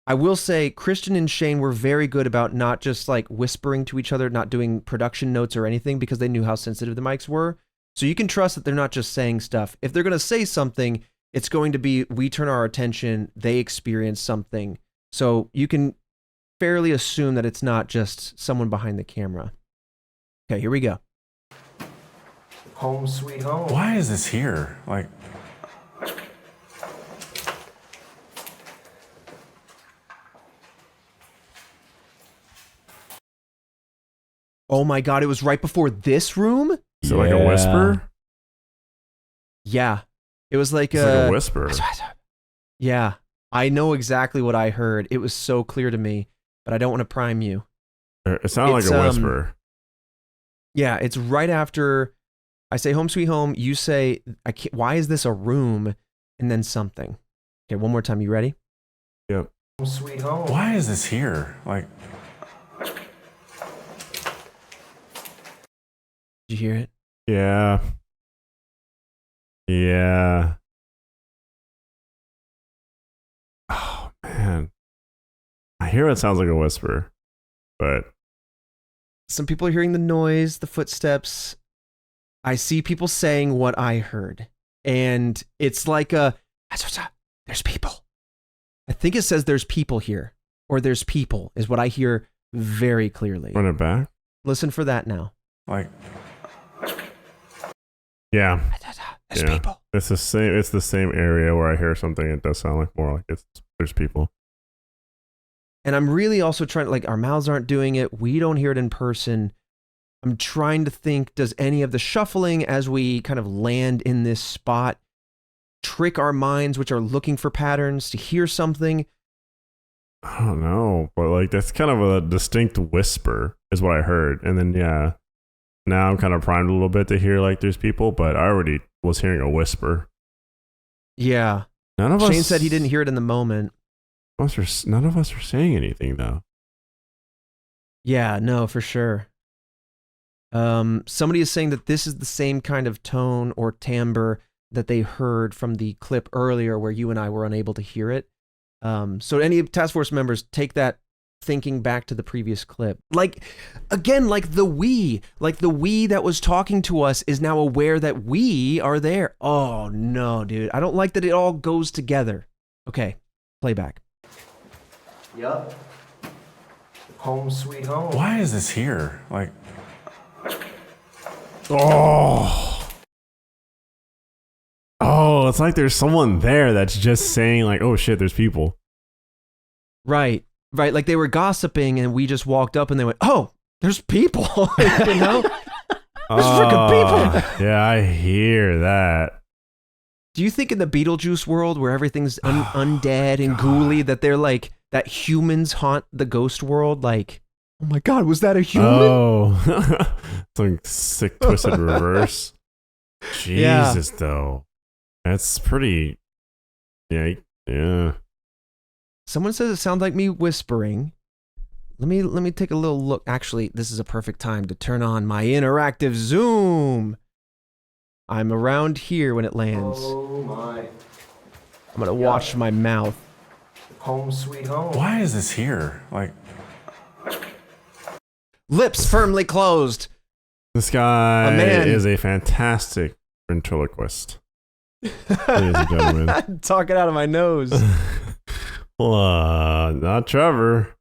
I will say Christian and Shane were very good about not just like whispering to each other, not doing production notes or anything, because they knew how sensitive the mics were. So you can trust that they're not just saying stuff. If they're going to say something, it's going to be, we turn our attention, they experience something. So you can fairly assume that it's not just someone behind the camera. Okay, here we go. home sweet home. why is this here? Like, Oh my God, it was right before this room? Is it like a whisper? Yeah. It was like It's like a whisper. Yeah. I know exactly what I heard. It was so clear to me, but I don't want to prime you. It sounded It's, like a whisper. Yeah, it's right after I say home sweet home, you say, I can't, why is this a room? And then something. Okay, one more time. You ready? Yep. Home sweet home. why is this here? Like, Did you hear it? Yeah. Yeah. Oh, man. I hear it sounds like a whisper, but Some people are hearing the noise, the footsteps. I see people saying what I heard. And it's like there's people. I think it says there's people here. Or there's people is what I hear very clearly. run it back. Listen for that now. like, Yeah. There's Yeah. people. It's the same. It's the same area where I hear something. It does sound like more like there's people. And I'm really also trying to, like, our mouths aren't doing it. We don't hear it in person. I'm trying to think, does any of the shuffling as we kind of land in this spot trick our minds, which are looking for patterns, to hear something? I don't know, but like that's kind of a distinct whisper is what I heard, and then yeah, now I'm kind of primed a little bit to hear like there's people, but I already was hearing a whisper. Yeah. None of Shane us said he didn't hear it in the moment. None of us are saying anything though. Yeah, no, for sure. Somebody is saying that this is the same kind of tone or timbre that they heard from the clip earlier where you and I were unable to hear it. So any task force members, take that thinking back to the previous clip. Like, again, like the we that was talking to us is now aware that we are there. Oh no, dude. I don't like that it all goes together. Okay, playback. Yup. Home sweet home. why is this here? Like, Oh, it's like there's someone there that's just saying like, oh shit, there's people. Right. Like they were gossiping and we just walked up and they went, oh, There's people, you know? There's freaking people. Yeah, I hear that. Do you think in the Beetlejuice world where everything's undead and ghouly that they're like, that humans haunt the ghost world? Like, oh my God, was that a human? Oh, something sick, twisted reverse. Jesus, though. That's pretty. Yeah. Someone says it sounds like me whispering. Let me take a little look. Actually, this is a perfect time to turn on my interactive zoom. I'm around here when it lands. Oh my. I'm gonna watch my mouth. Home sweet home. Why is this here? Like, Lips firmly closed. This guy man. is a fantastic ventriloquist. Ladies and gentlemen. Talking out of my nose. Not Trevor.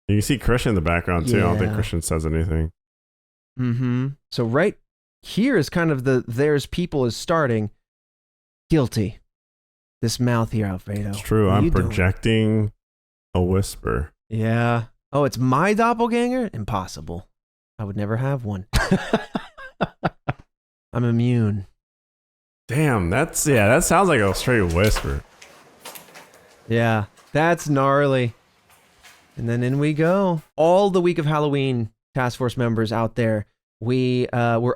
You can see Christian in the background too. I don't think Yeah. Christian says anything. Mm-hmm. So right here is kind of there's people is starting. Guilty. This mouth here, Alfredo. It's true. What are I'm you doing? projecting a whisper. Yeah. Oh, it's my doppelganger? Impossible. I would never have one. I'm immune. Damn, that sounds like a straight whisper. Yeah, that's gnarly. And then in we go. All the week of Halloween, task force members out there, we're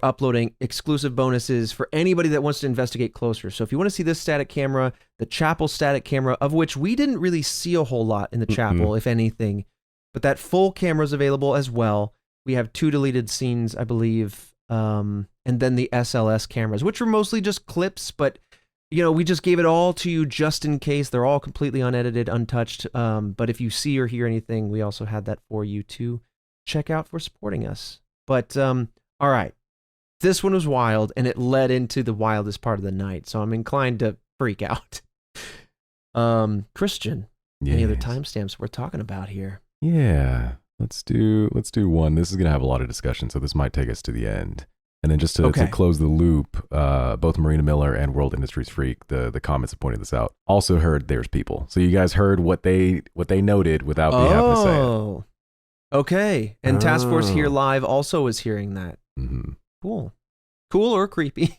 uploading exclusive bonuses for anybody that wants to investigate closer. So if you want to see this static camera, the chapel static camera, of which we didn't really see a whole lot in the chapel, if anything, but that full camera is available as well. We have 2 deleted scenes, I believe, and then the SLS cameras, which were mostly just clips, but we just gave it all to you just in case. They're all completely unedited, untouched. But if you see or hear anything, we also had that for you to check out for supporting us. But all right, this one was wild, and it led into the wildest part of the night. So I'm inclined to freak out. Christian, any other timestamps we're talking about here? Yeah, let's do one. This is gonna have a lot of discussion, so this might take us to the end. And then just to close the loop, both Marina Miller and World Industries Freak, the comments have pointed this out, also heard there's people. So you guys heard what they noted without me having to say it. Okay. And Task Force Here Live also is hearing that. Mm-hmm. Cool or creepy.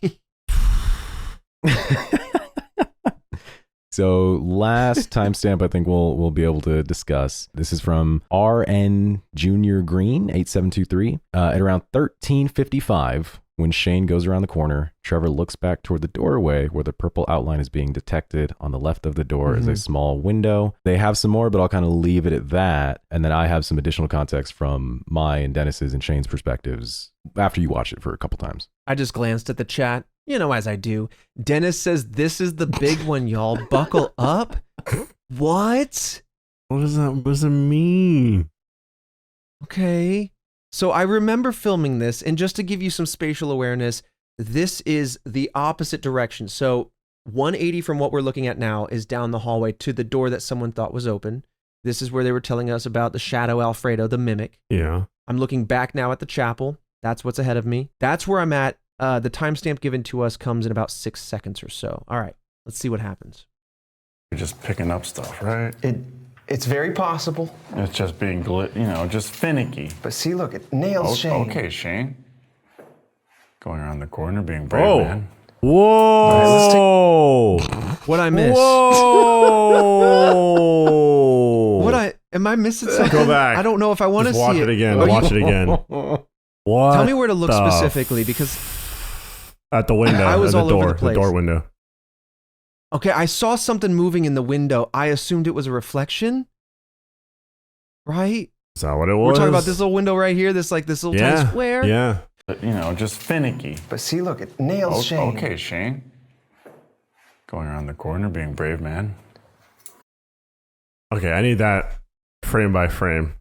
So last timestamp I think we'll be able to discuss. This is from RN Junior Green 8723 at around 13:55. When Shane goes around the corner, Trevor looks back toward the doorway where the purple outline is being detected. On the left of the door is a small window. They have some more, but I'll kind of leave it at that. And then I have some additional context from my and Dennis's and Shane's perspectives after you watch it for a couple times. I just glanced at the chat, as I do. Dennis says, this is the big one, y'all. Buckle up. What? What does it mean? Okay. So I remember filming this, and just to give you some spatial awareness, this is the opposite direction. So 180 from what we're looking at now is down the hallway to the door that someone thought was open. This is where they were telling us about the shadow Alfredo, the mimic. Yeah. I'm looking back now at the chapel. That's what's ahead of me. That's where I'm at. The timestamp given to us comes in about 6 seconds or so. All right, let's see what happens. you're just picking up stuff, right? It's very possible. It's just being, just finicky. But see, look, it nails Shane. Okay, Shane. Going around the corner, being brave, Oh. man. Whoa! What I missed? Whoa! Am I missing something? Go back. I don't know if I want to see Watch it again. Watch it again. What? Tell me where to look the specifically, because at the window. I was at the all door, over the place. door window. okay, I saw something moving in the window. I assumed it was a reflection, right? Is that what it was? We're talking about this little window right here. This little tiny square. Yeah. But, just finicky. But see, look, it nails Shane. Okay, Shane. Going around the corner, being brave, man. Okay, I need that frame by frame.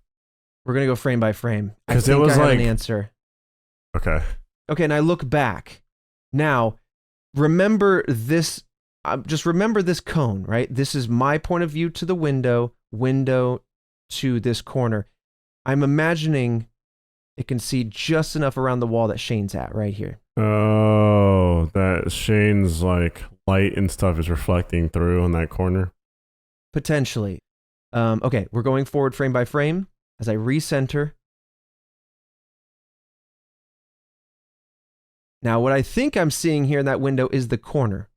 We're gonna go frame by frame. I 'Cause think it was I have like- an answer. Okay. Okay, and I look back. Now, remember this. Just remember this cone, right? This is my point of view to the window to this corner. I'm imagining it can see just enough around the wall that Shane's at right here. Oh, that Shane's like light and stuff is reflecting through on that corner. Potentially. Okay, we're going forward frame by frame. As I recenter, Now, what I think I'm seeing here in that window is the corner,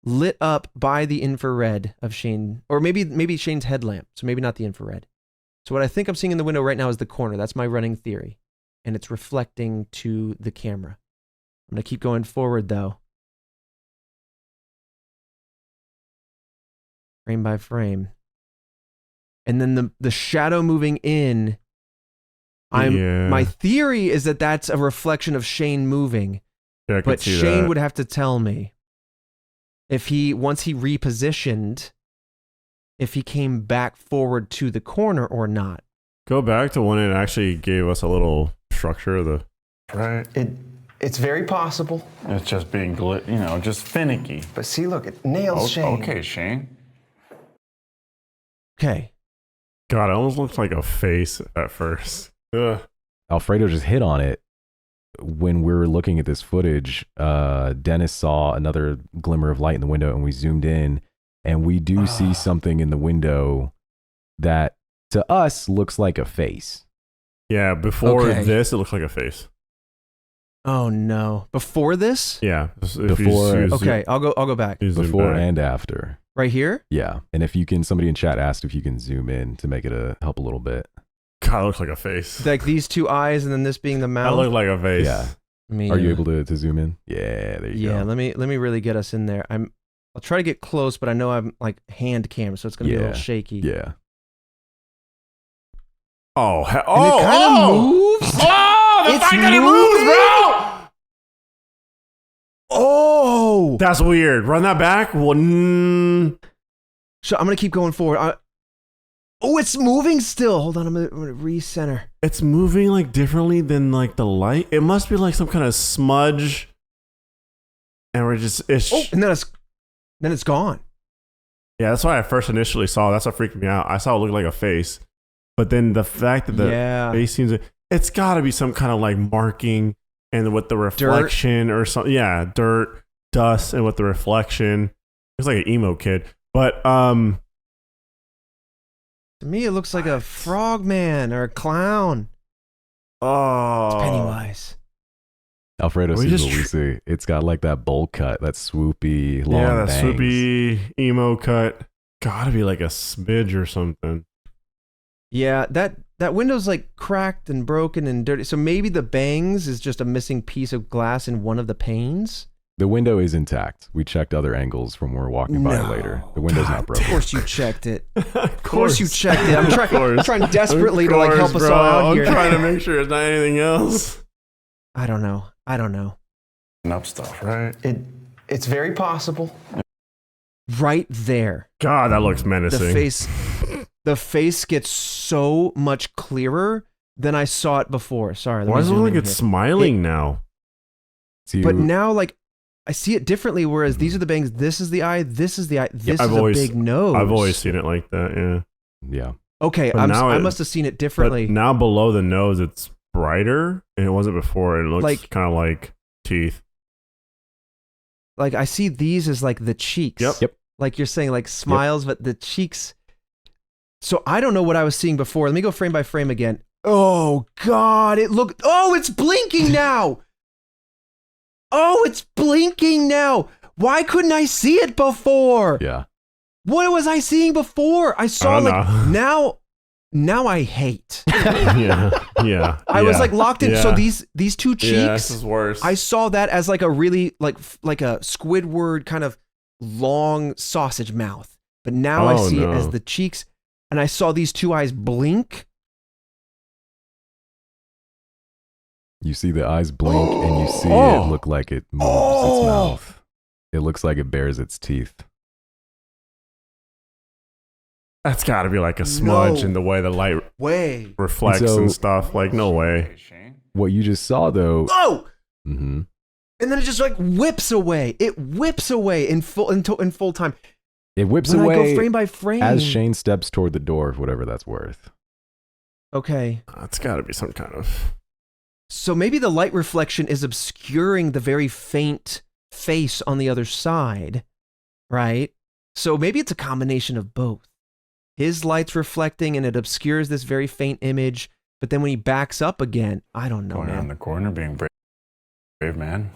lit up by the infrared of Shane, or maybe Shane's headlamp, so maybe not the infrared. So what I think I'm seeing in the window right now is the corner. That's my running theory, and it's reflecting to the camera. I'm going to keep going forward, though. Frame by frame. And then the shadow moving in, my theory is that that's a reflection of Shane moving. Yeah, I but could see Shane that. would have to tell me if once he repositioned, if he came back forward to the corner or not. Go back to when it actually gave us a little structure of the... Right. It's very possible. It's just being, just finicky. But see, look, it nails Shane. Okay, Shane. Okay. God, it almost looks like a face at first. Ugh. Alfredo just hit on it. When we were looking at this footage, Dennis saw another glimmer of light in the window, and we zoomed in, and we do see something in the window that, to us, looks like a face. Yeah, before Okay. this, it looks like a face. Oh no! Before this? Yeah. Okay, I'll go back. Before and after. Right here? Yeah. And if you can, somebody in chat asked if you can zoom in to make it help a little bit. God, it looks like a face. Like these two eyes, and then this being the That mouth. looked like a face. Yeah. Are you able to zoom in? Yeah, there you go. Yeah, let me really get us in there. I'll try to get close, but I know I'm like hand cam, so it's gonna be a little shaky. Yeah. Oh, And it kind of moves. Oh, the It's fact that it moves, bro! Oh! That's weird. Run that back. So I'm gonna keep going forward. Oh, it's moving still. Hold on, I'm gonna recenter. It's moving like differently than like the light. It must be like some kind of smudge. And we're just... And then it's gone. Yeah, that's why I first initially saw. That's what freaked me out. I saw it look like a face. But then the fact that the face seems... It's got to be some kind of like marking and with the reflection or something. Yeah, dirt, dust, and with the reflection. It's like an emo kid. But to me, it looks like a frogman or a clown. oh, It's Pennywise. Alfredo We sees just what we see. It's got like that bowl cut, that swoopy, long yeah, that bangs. swoopy emo cut. Gotta be like a smidge or something. Yeah, that window's like cracked and broken and dirty. So maybe the bangs is just a missing piece of glass in one of the panes. The window is intact. We checked other angles from where we're walking by No. later. The window's not Of broken. course you checked it. Of course you checked it. I'm trying desperately Of to like help course, us bro. all out I'm here. trying to make sure it's not anything else. I don't know. Up stuff, right? It's very possible. Right there. God, that looks menacing. The face gets so much clearer than I saw it before. Sorry. let Why me does it zoom look like in it's here. smiling now? But now, like, I see it differently, whereas these are the bangs, this is the eye, this is the eye, this is a big nose. I've always seen it like that, yeah. Yeah. Okay, But now I it- must have seen it differently. But now below the nose, it's brighter, and it wasn't before. It looks Like- kind of like teeth. Like, I see these as like the cheeks. Yep. Like you're saying, like smiles, but the cheeks. So I don't know what I was seeing before. Let me go frame by frame again. Oh, God, it's blinking now. Oh, it's blinking now. Why couldn't I see it before? Yeah. What was I seeing before? I saw I don't know. now I hate. yeah. I was like locked in. So Yeah. these two cheeks, Yeah, this is worse. I saw that as like a really like a Squidward kind of long sausage mouth. But now I Oh, see no. it as the cheeks, and I saw these two eyes blink. You see the eyes blink and you see it look like it moves its mouth. It looks like it bares its teeth. That's got to be like a smudge No in the way the light way. reflects So- and stuff. Like, no way. What you just saw though. Oh! Mm-hmm. And then it just like whips away. It whips away in full time. It whips When I away go frame by frame. as Shane steps toward the door, whatever that's worth. Okay. That's got to be some kind of... So maybe the light reflection is obscuring the very faint face on the other side, right? So maybe it's a combination of both. His light's reflecting and it obscures this very faint image, but then when he backs up again, I don't know, Going around man. the corner, being brave man.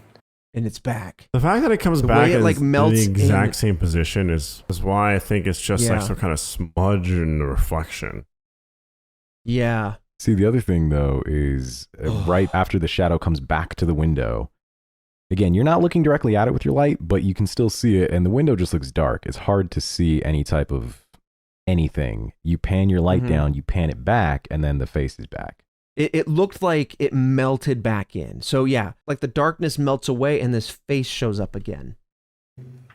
and it's back. The fact that it comes The back way it, in like, melts the exact in. same position is why I think it's just Yeah. like some kind of smudge in the reflection. Yeah. See, the other thing though is right after the shadow comes back to the window. Again, you're not looking directly at it with your light, but you can still see it, and the window just looks dark. It's hard to see any type of anything. You pan your light down, you pan it back, and then the face is back. It looked like it melted back in. So yeah, like the darkness melts away and this face shows up again.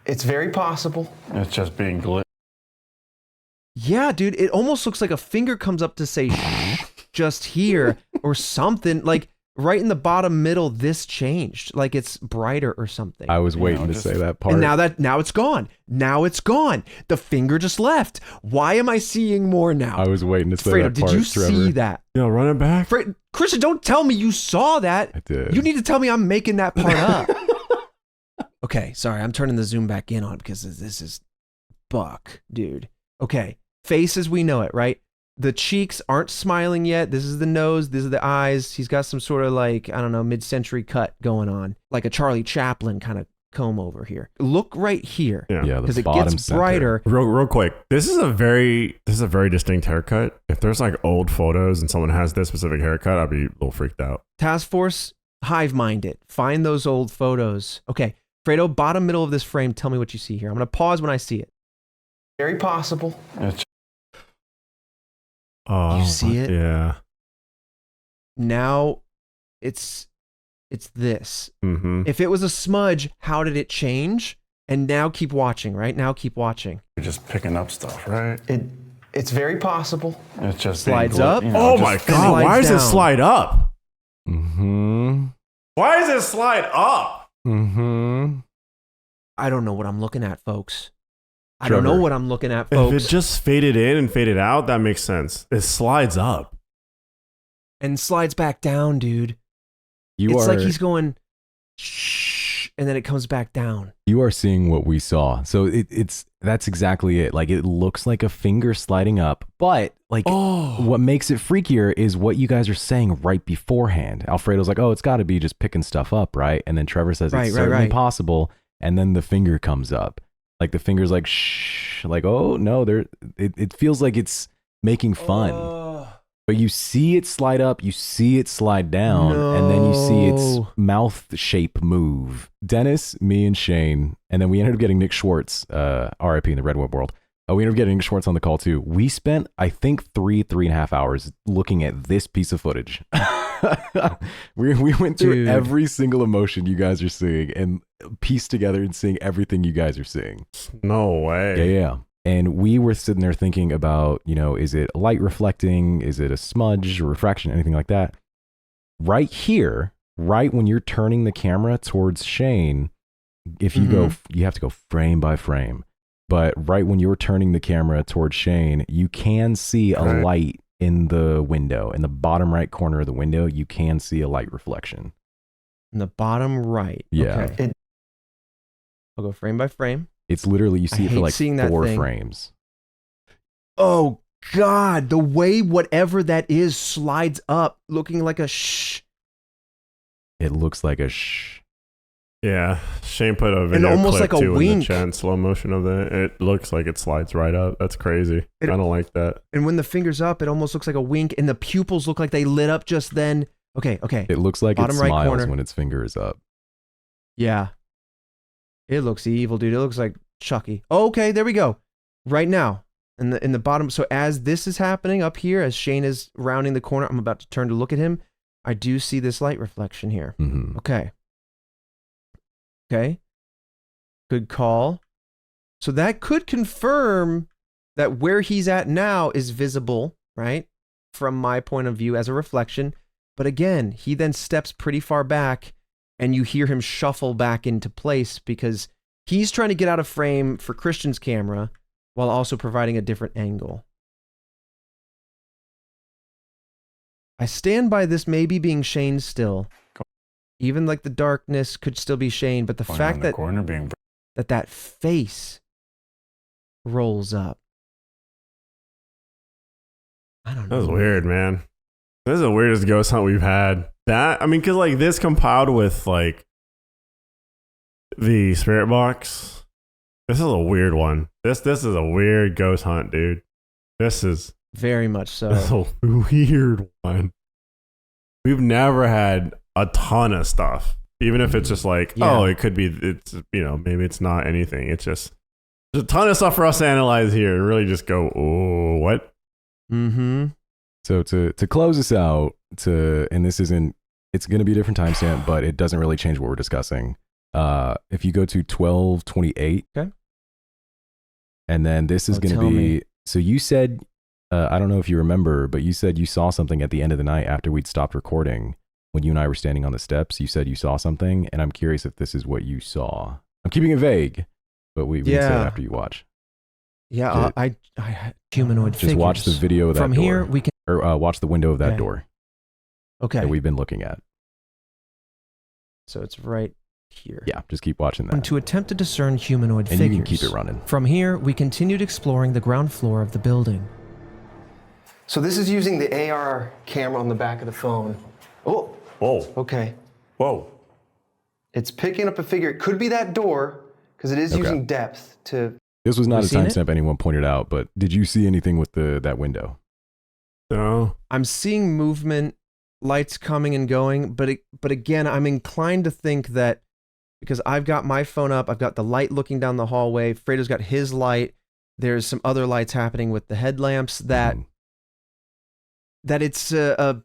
It's very possible. It's just being glitched. Yeah, dude, it almost looks like a finger comes up to say shh, just here or something. Like right in the bottom middle, this changed. Like it's brighter or something. I was waiting to say that part. And now it's gone. Now it's gone. The finger just left. Why am I seeing more now? I was waiting to say Fredo, that part, did you Trevor. see that? Run it back. Christian, don't tell me you saw that. I did. You need to tell me I'm making that part up. Okay, sorry, I'm turning the zoom back in on because this is buck, dude. Okay, face as we know it, right? The cheeks aren't smiling yet. This is the nose. These are the eyes. He's got some sort of like, I don't know, mid-century cut going on. Like a Charlie Chaplin kind of comb over here. Look right here. Yeah. Yeah, the Because it bottom gets center. brighter. Real quick. This is a very distinct haircut. If there's like old photos and someone has this specific haircut, I'd be a little freaked out. Task Force, hive mind it. Find those old photos. Okay, Fredo, bottom middle of this frame, tell me what you see here. I'm going to pause when I see it. Very possible. It's Oh, You see it? Yeah. Now it's this. Mm-hmm. If it was a smudge, how did it change? And now keep watching, right? Now keep watching. you're just picking up stuff, right? It's very possible. It's just Slides being up. Oh just- my God. slides Why does it down. slide up? Mm-hmm. Why does it slide up? Mm-hmm. I don't know what I'm looking at, folks. I don't know Trevor. what I'm looking at, If folks. it just faded in and faded out, that makes sense. It slides up. And slides back down, dude. You It's are like he's going, shh, and then it comes back down. you are seeing what we saw. So that's exactly it. Like it looks like a finger sliding up, but like what makes it freakier is what you guys are saying right beforehand. Alfredo's like, "Oh, it's got to be just picking stuff up, right?" And then Trevor says Right, it's right, certainly right. possible, and then the finger comes up. Like the finger's like, "Shh." Like, "Oh, no, it feels like it's making fun." But you see it slide up, you see it slide down, and then you see its No. mouth shape move. Dennis, me, and Shane, and then we ended up getting Nick Schwartz, RIP in the Red Web world. We ended up getting Nick Schwartz on the call too. We spent, I think, 3.5 hours looking at this piece of footage. we went through Dude. every single emotion you guys are seeing and pieced together and seeing everything you guys are seeing. No way. Yeah. And we were sitting there thinking about, is it light reflecting? Is it a smudge or refraction, anything like that? Right here, right when you're turning the camera towards Shane, if you go, you have to go frame by frame. But right when you're turning the camera towards Shane, you can see a light in the window. In the bottom right corner of the window, you can see a light reflection. In the bottom right. Yeah. Okay. I'll go frame by frame. It's literally, you see it for hate like seeing that 4 thing. frames. Oh, God. The way whatever that is slides up looking like a shh. It looks like a shh. Yeah. Shane put a video almost clip like a too in the wink. chat in slow motion of that. It looks like it slides right up. That's crazy. I don't like that. And when the finger's up, it almost looks like a wink, and the pupils look like they lit up just then. Okay. It looks like Bottom it right smiles corner. when its finger is up. Yeah. It looks evil, dude. It looks like Chucky. Oh, okay, there we go. Right now, in the bottom. So as this is happening up here, as Shane is rounding the corner, I'm about to turn to look at him. I do see this light reflection here. Mm-hmm. Okay. Okay. Good call. So that could confirm that where he's at now is visible, right? From my point of view as a reflection. But again, he then steps pretty far back and you hear him shuffle back into place because he's trying to get out of frame for Christian's camera while also providing a different angle. I stand by this maybe being Shane still. Even like the darkness could still be Shane, but the Going fact on the that corner being that face rolls up. I don't know. That was weird, man. This is the weirdest ghost hunt we've had. Because like this compiled with like the spirit box. This is a weird one. This is a weird ghost hunt, dude. This is Very much so. a weird one. We've never had a ton of stuff, even if it's just like, Yeah. oh, it could be, it's, maybe it's not anything. It's just, there's a ton of stuff for us to analyze here and really just go, oh, what? Mm-hmm. So to close this out, and this isn't, it's going to be a different timestamp, but it doesn't really change what we're discussing. If you go to 12:28, okay, and then this is going to be. So you said, I don't know if you remember, but you said you saw something at the end of the night after we'd stopped recording. When you and I were standing on the steps, you said you saw something, and I'm curious if this is what you saw. I'm keeping it vague, but we can say it after you watch. Yeah, I humanoid just figures. watch the video of that From door. here, we can. Or watch the window of that Okay. door Okay. that we've been looking at. So it's right here. Yeah, just keep watching that. To attempt to discern humanoid And figures. you can keep it running. From here, we continued exploring the ground floor of the building. So this is using the AR camera on the back of the phone. Oh, Whoa. okay. Whoa. It's picking up a figure. It could be that door, because it is Okay. using depth to... This was not You a seen it? timestamp anyone pointed out, but did you see anything with that window? No. I'm seeing movement, lights coming and going, but again, I'm inclined to think that because I've got my phone up, I've got the light looking down the hallway, Fredo's got his light, there's some other lights happening with the headlamps, that it's a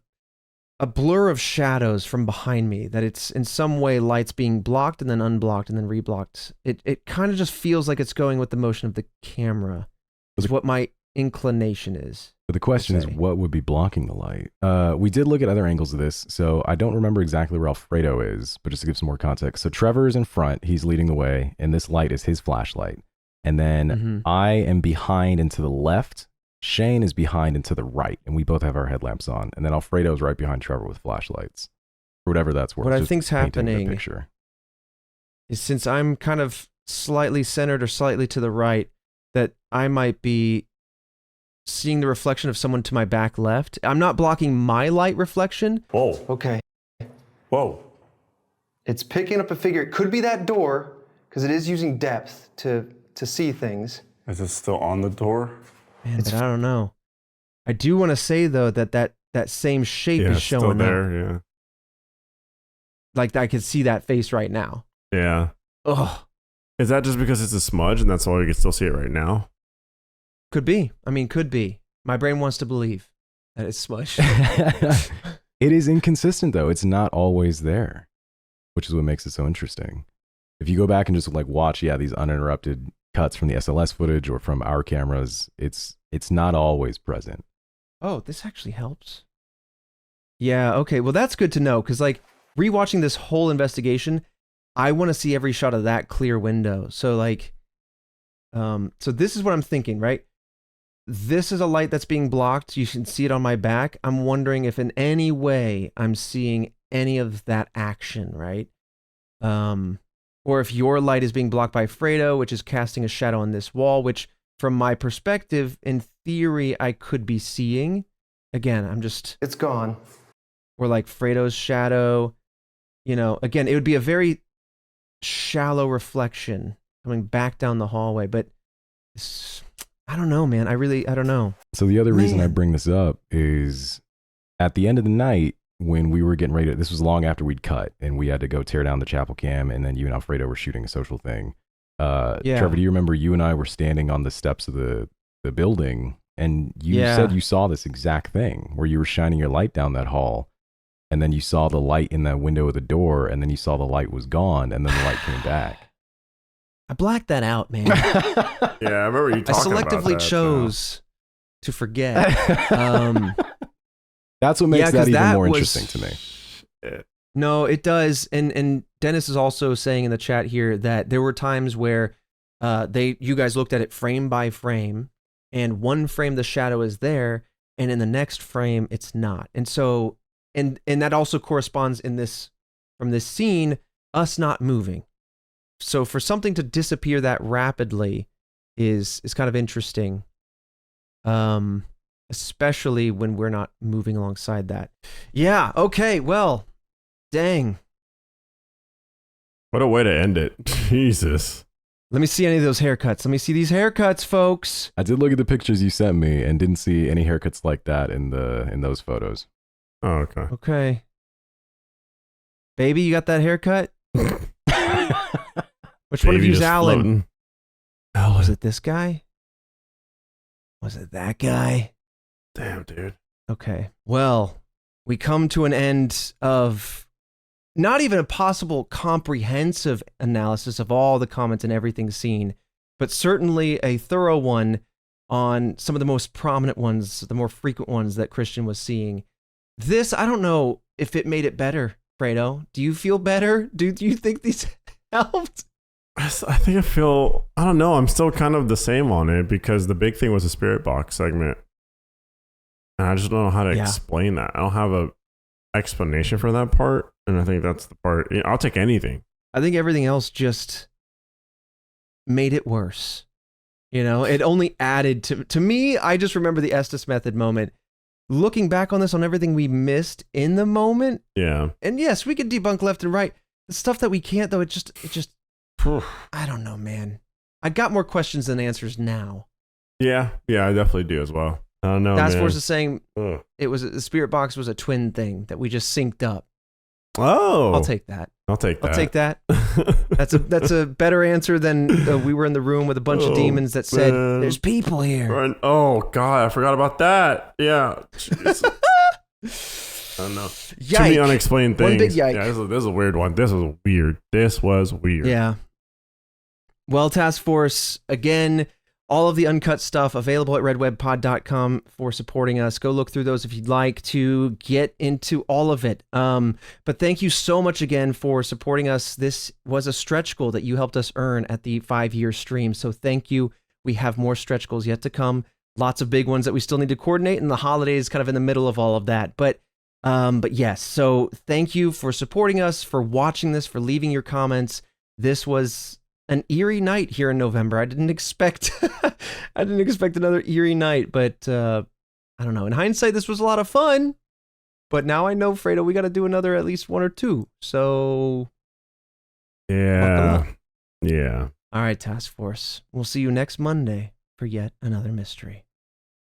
blur of shadows from behind me, that it's in some way lights being blocked and then unblocked and then reblocked. It kind of just feels like it's going with the motion of the camera, is what my inclination is. But the question is, what would be blocking the light? We did look at other angles of this, so I don't remember exactly where Alfredo is, but just to give some more context. So Trevor is in front, he's leading the way, and this light is his flashlight. And then I am behind and to the left. Shane is behind and to the right, and we both have our headlamps on. And then Alfredo's right behind Trevor with flashlights. For whatever that's worth. What I just think's painting the happening picture. is, since I'm kind of slightly centered or slightly to the right, that I might be seeing the reflection of someone to my back left. I'm not blocking my light reflection. Whoa. Okay. Whoa. It's picking up a figure. It could be that door, because it is using depth to see things. Is it still on the door? Man, but I don't know. I do want to say, though, that same shape Yeah, is it's still showing there. up. Yeah. Like, I could see that face right now. Yeah. Ugh. Is that just because it's a smudge and that's why we can still see it right now? Could be. I mean, could be. My brain wants to believe that it's smushed. It is inconsistent, though. It's not always there, which is what makes it so interesting. If you go back and just like watch, these uninterrupted cuts from the SLS footage or from our cameras, it's not always present. Oh, this actually helps. Yeah, okay. Well, that's good to know, because like rewatching this whole investigation, I want to see every shot of that clear window. So like, so this is what I'm thinking, right? This is a light that's being blocked. You can see it on my back. I'm wondering if in any way I'm seeing any of that action, right? Or if your light is being blocked by Fredo, which is casting a shadow on this wall, which from my perspective, in theory, I could be seeing. Again, I'm just... It's gone. Or like Fredo's shadow. You know, again, it would be a very shallow reflection coming back down the hallway. But I don't know, man. I don't know. So the other reason I Man. bring this up is at the end of the night, when we were getting ready to, this was long after we'd cut and we had to go tear down the chapel cam, and then you and Alfredo were shooting a social thing. Trevor, do you remember you and I were standing on the steps of the building, and you said you saw this exact thing where you were shining your light down that hall, and then you saw the light in that window of the door, and then you saw the light was gone, and then the light came back. I blacked that out, man. Yeah, I remember you I talking about that. selectively chose to forget. That's what makes that even that more was- interesting to me. No, it does. And Dennis is also saying in the chat here that there were times where you guys looked at it frame by frame, and one frame the shadow is there, and in the next frame it's not. And so and that also corresponds from this scene, us not moving. So for something to disappear that rapidly is kind of interesting. Especially when we're not moving alongside that. Yeah, okay, well, dang. What a way to end it. Jesus. Let me see any of those haircuts. Let me see these haircuts, folks. I did look at the pictures you sent me and didn't see any haircuts like that in those photos. Oh, okay. Okay. Baby, you got that haircut? Which one of you's Alan? Was it this guy? Was it that guy? Damn, dude. Okay. Well, we come to an end of not even a possible comprehensive analysis of all the comments and everything seen, but certainly a thorough one on some of the most prominent ones, the more frequent ones that Christian was seeing. This, I don't know if it made it better, Fredo. Do you feel better? Do you think these helped? I think I don't know. I'm still kind of the same on it because the big thing was the spirit box segment. And I just don't know how to explain that. I don't have a explanation for that part. And I think that's the part. I'll take anything. I think everything else just made it worse. You know, it only added to me. I just remember the Estes Method moment. Looking back on this, on everything we missed in the moment. Yeah. And yes, we could debunk left and right. The stuff that we can't, though, it just, I don't know, man. I got more questions than answers now. Yeah, I definitely do as well. I don't know. Task Force is saying it was the spirit box was a twin thing that we just synced up. Oh, I'll take that. I'll take that. That's a better answer than we were in the room with a bunch of demons that said, "There's people here." Oh God, I forgot about that. Yeah. I don't know. Yike. Too many unexplained things. One big yike. Yeah, this is a weird one. This was weird. Yeah. Well, Task Force, again, all of the uncut stuff available at redwebpod.com for supporting us. Go look through those if you'd like to get into all of it. But thank you so much again for supporting us. This was a stretch goal that you helped us earn at the 5-year stream. So thank you. We have more stretch goals yet to come. Lots of big ones that we still need to coordinate, and the holidays kind of in the middle of all of that. But yes, so thank you for supporting us, for watching this, for leaving your comments. This was an eerie night here in November. I didn't expect another eerie night, but I don't know. In hindsight, this was a lot of fun. But now I know, Fredo, we got to do another at least 1 or 2. So yeah. All right, Task Force. We'll see you next Monday for yet another mystery.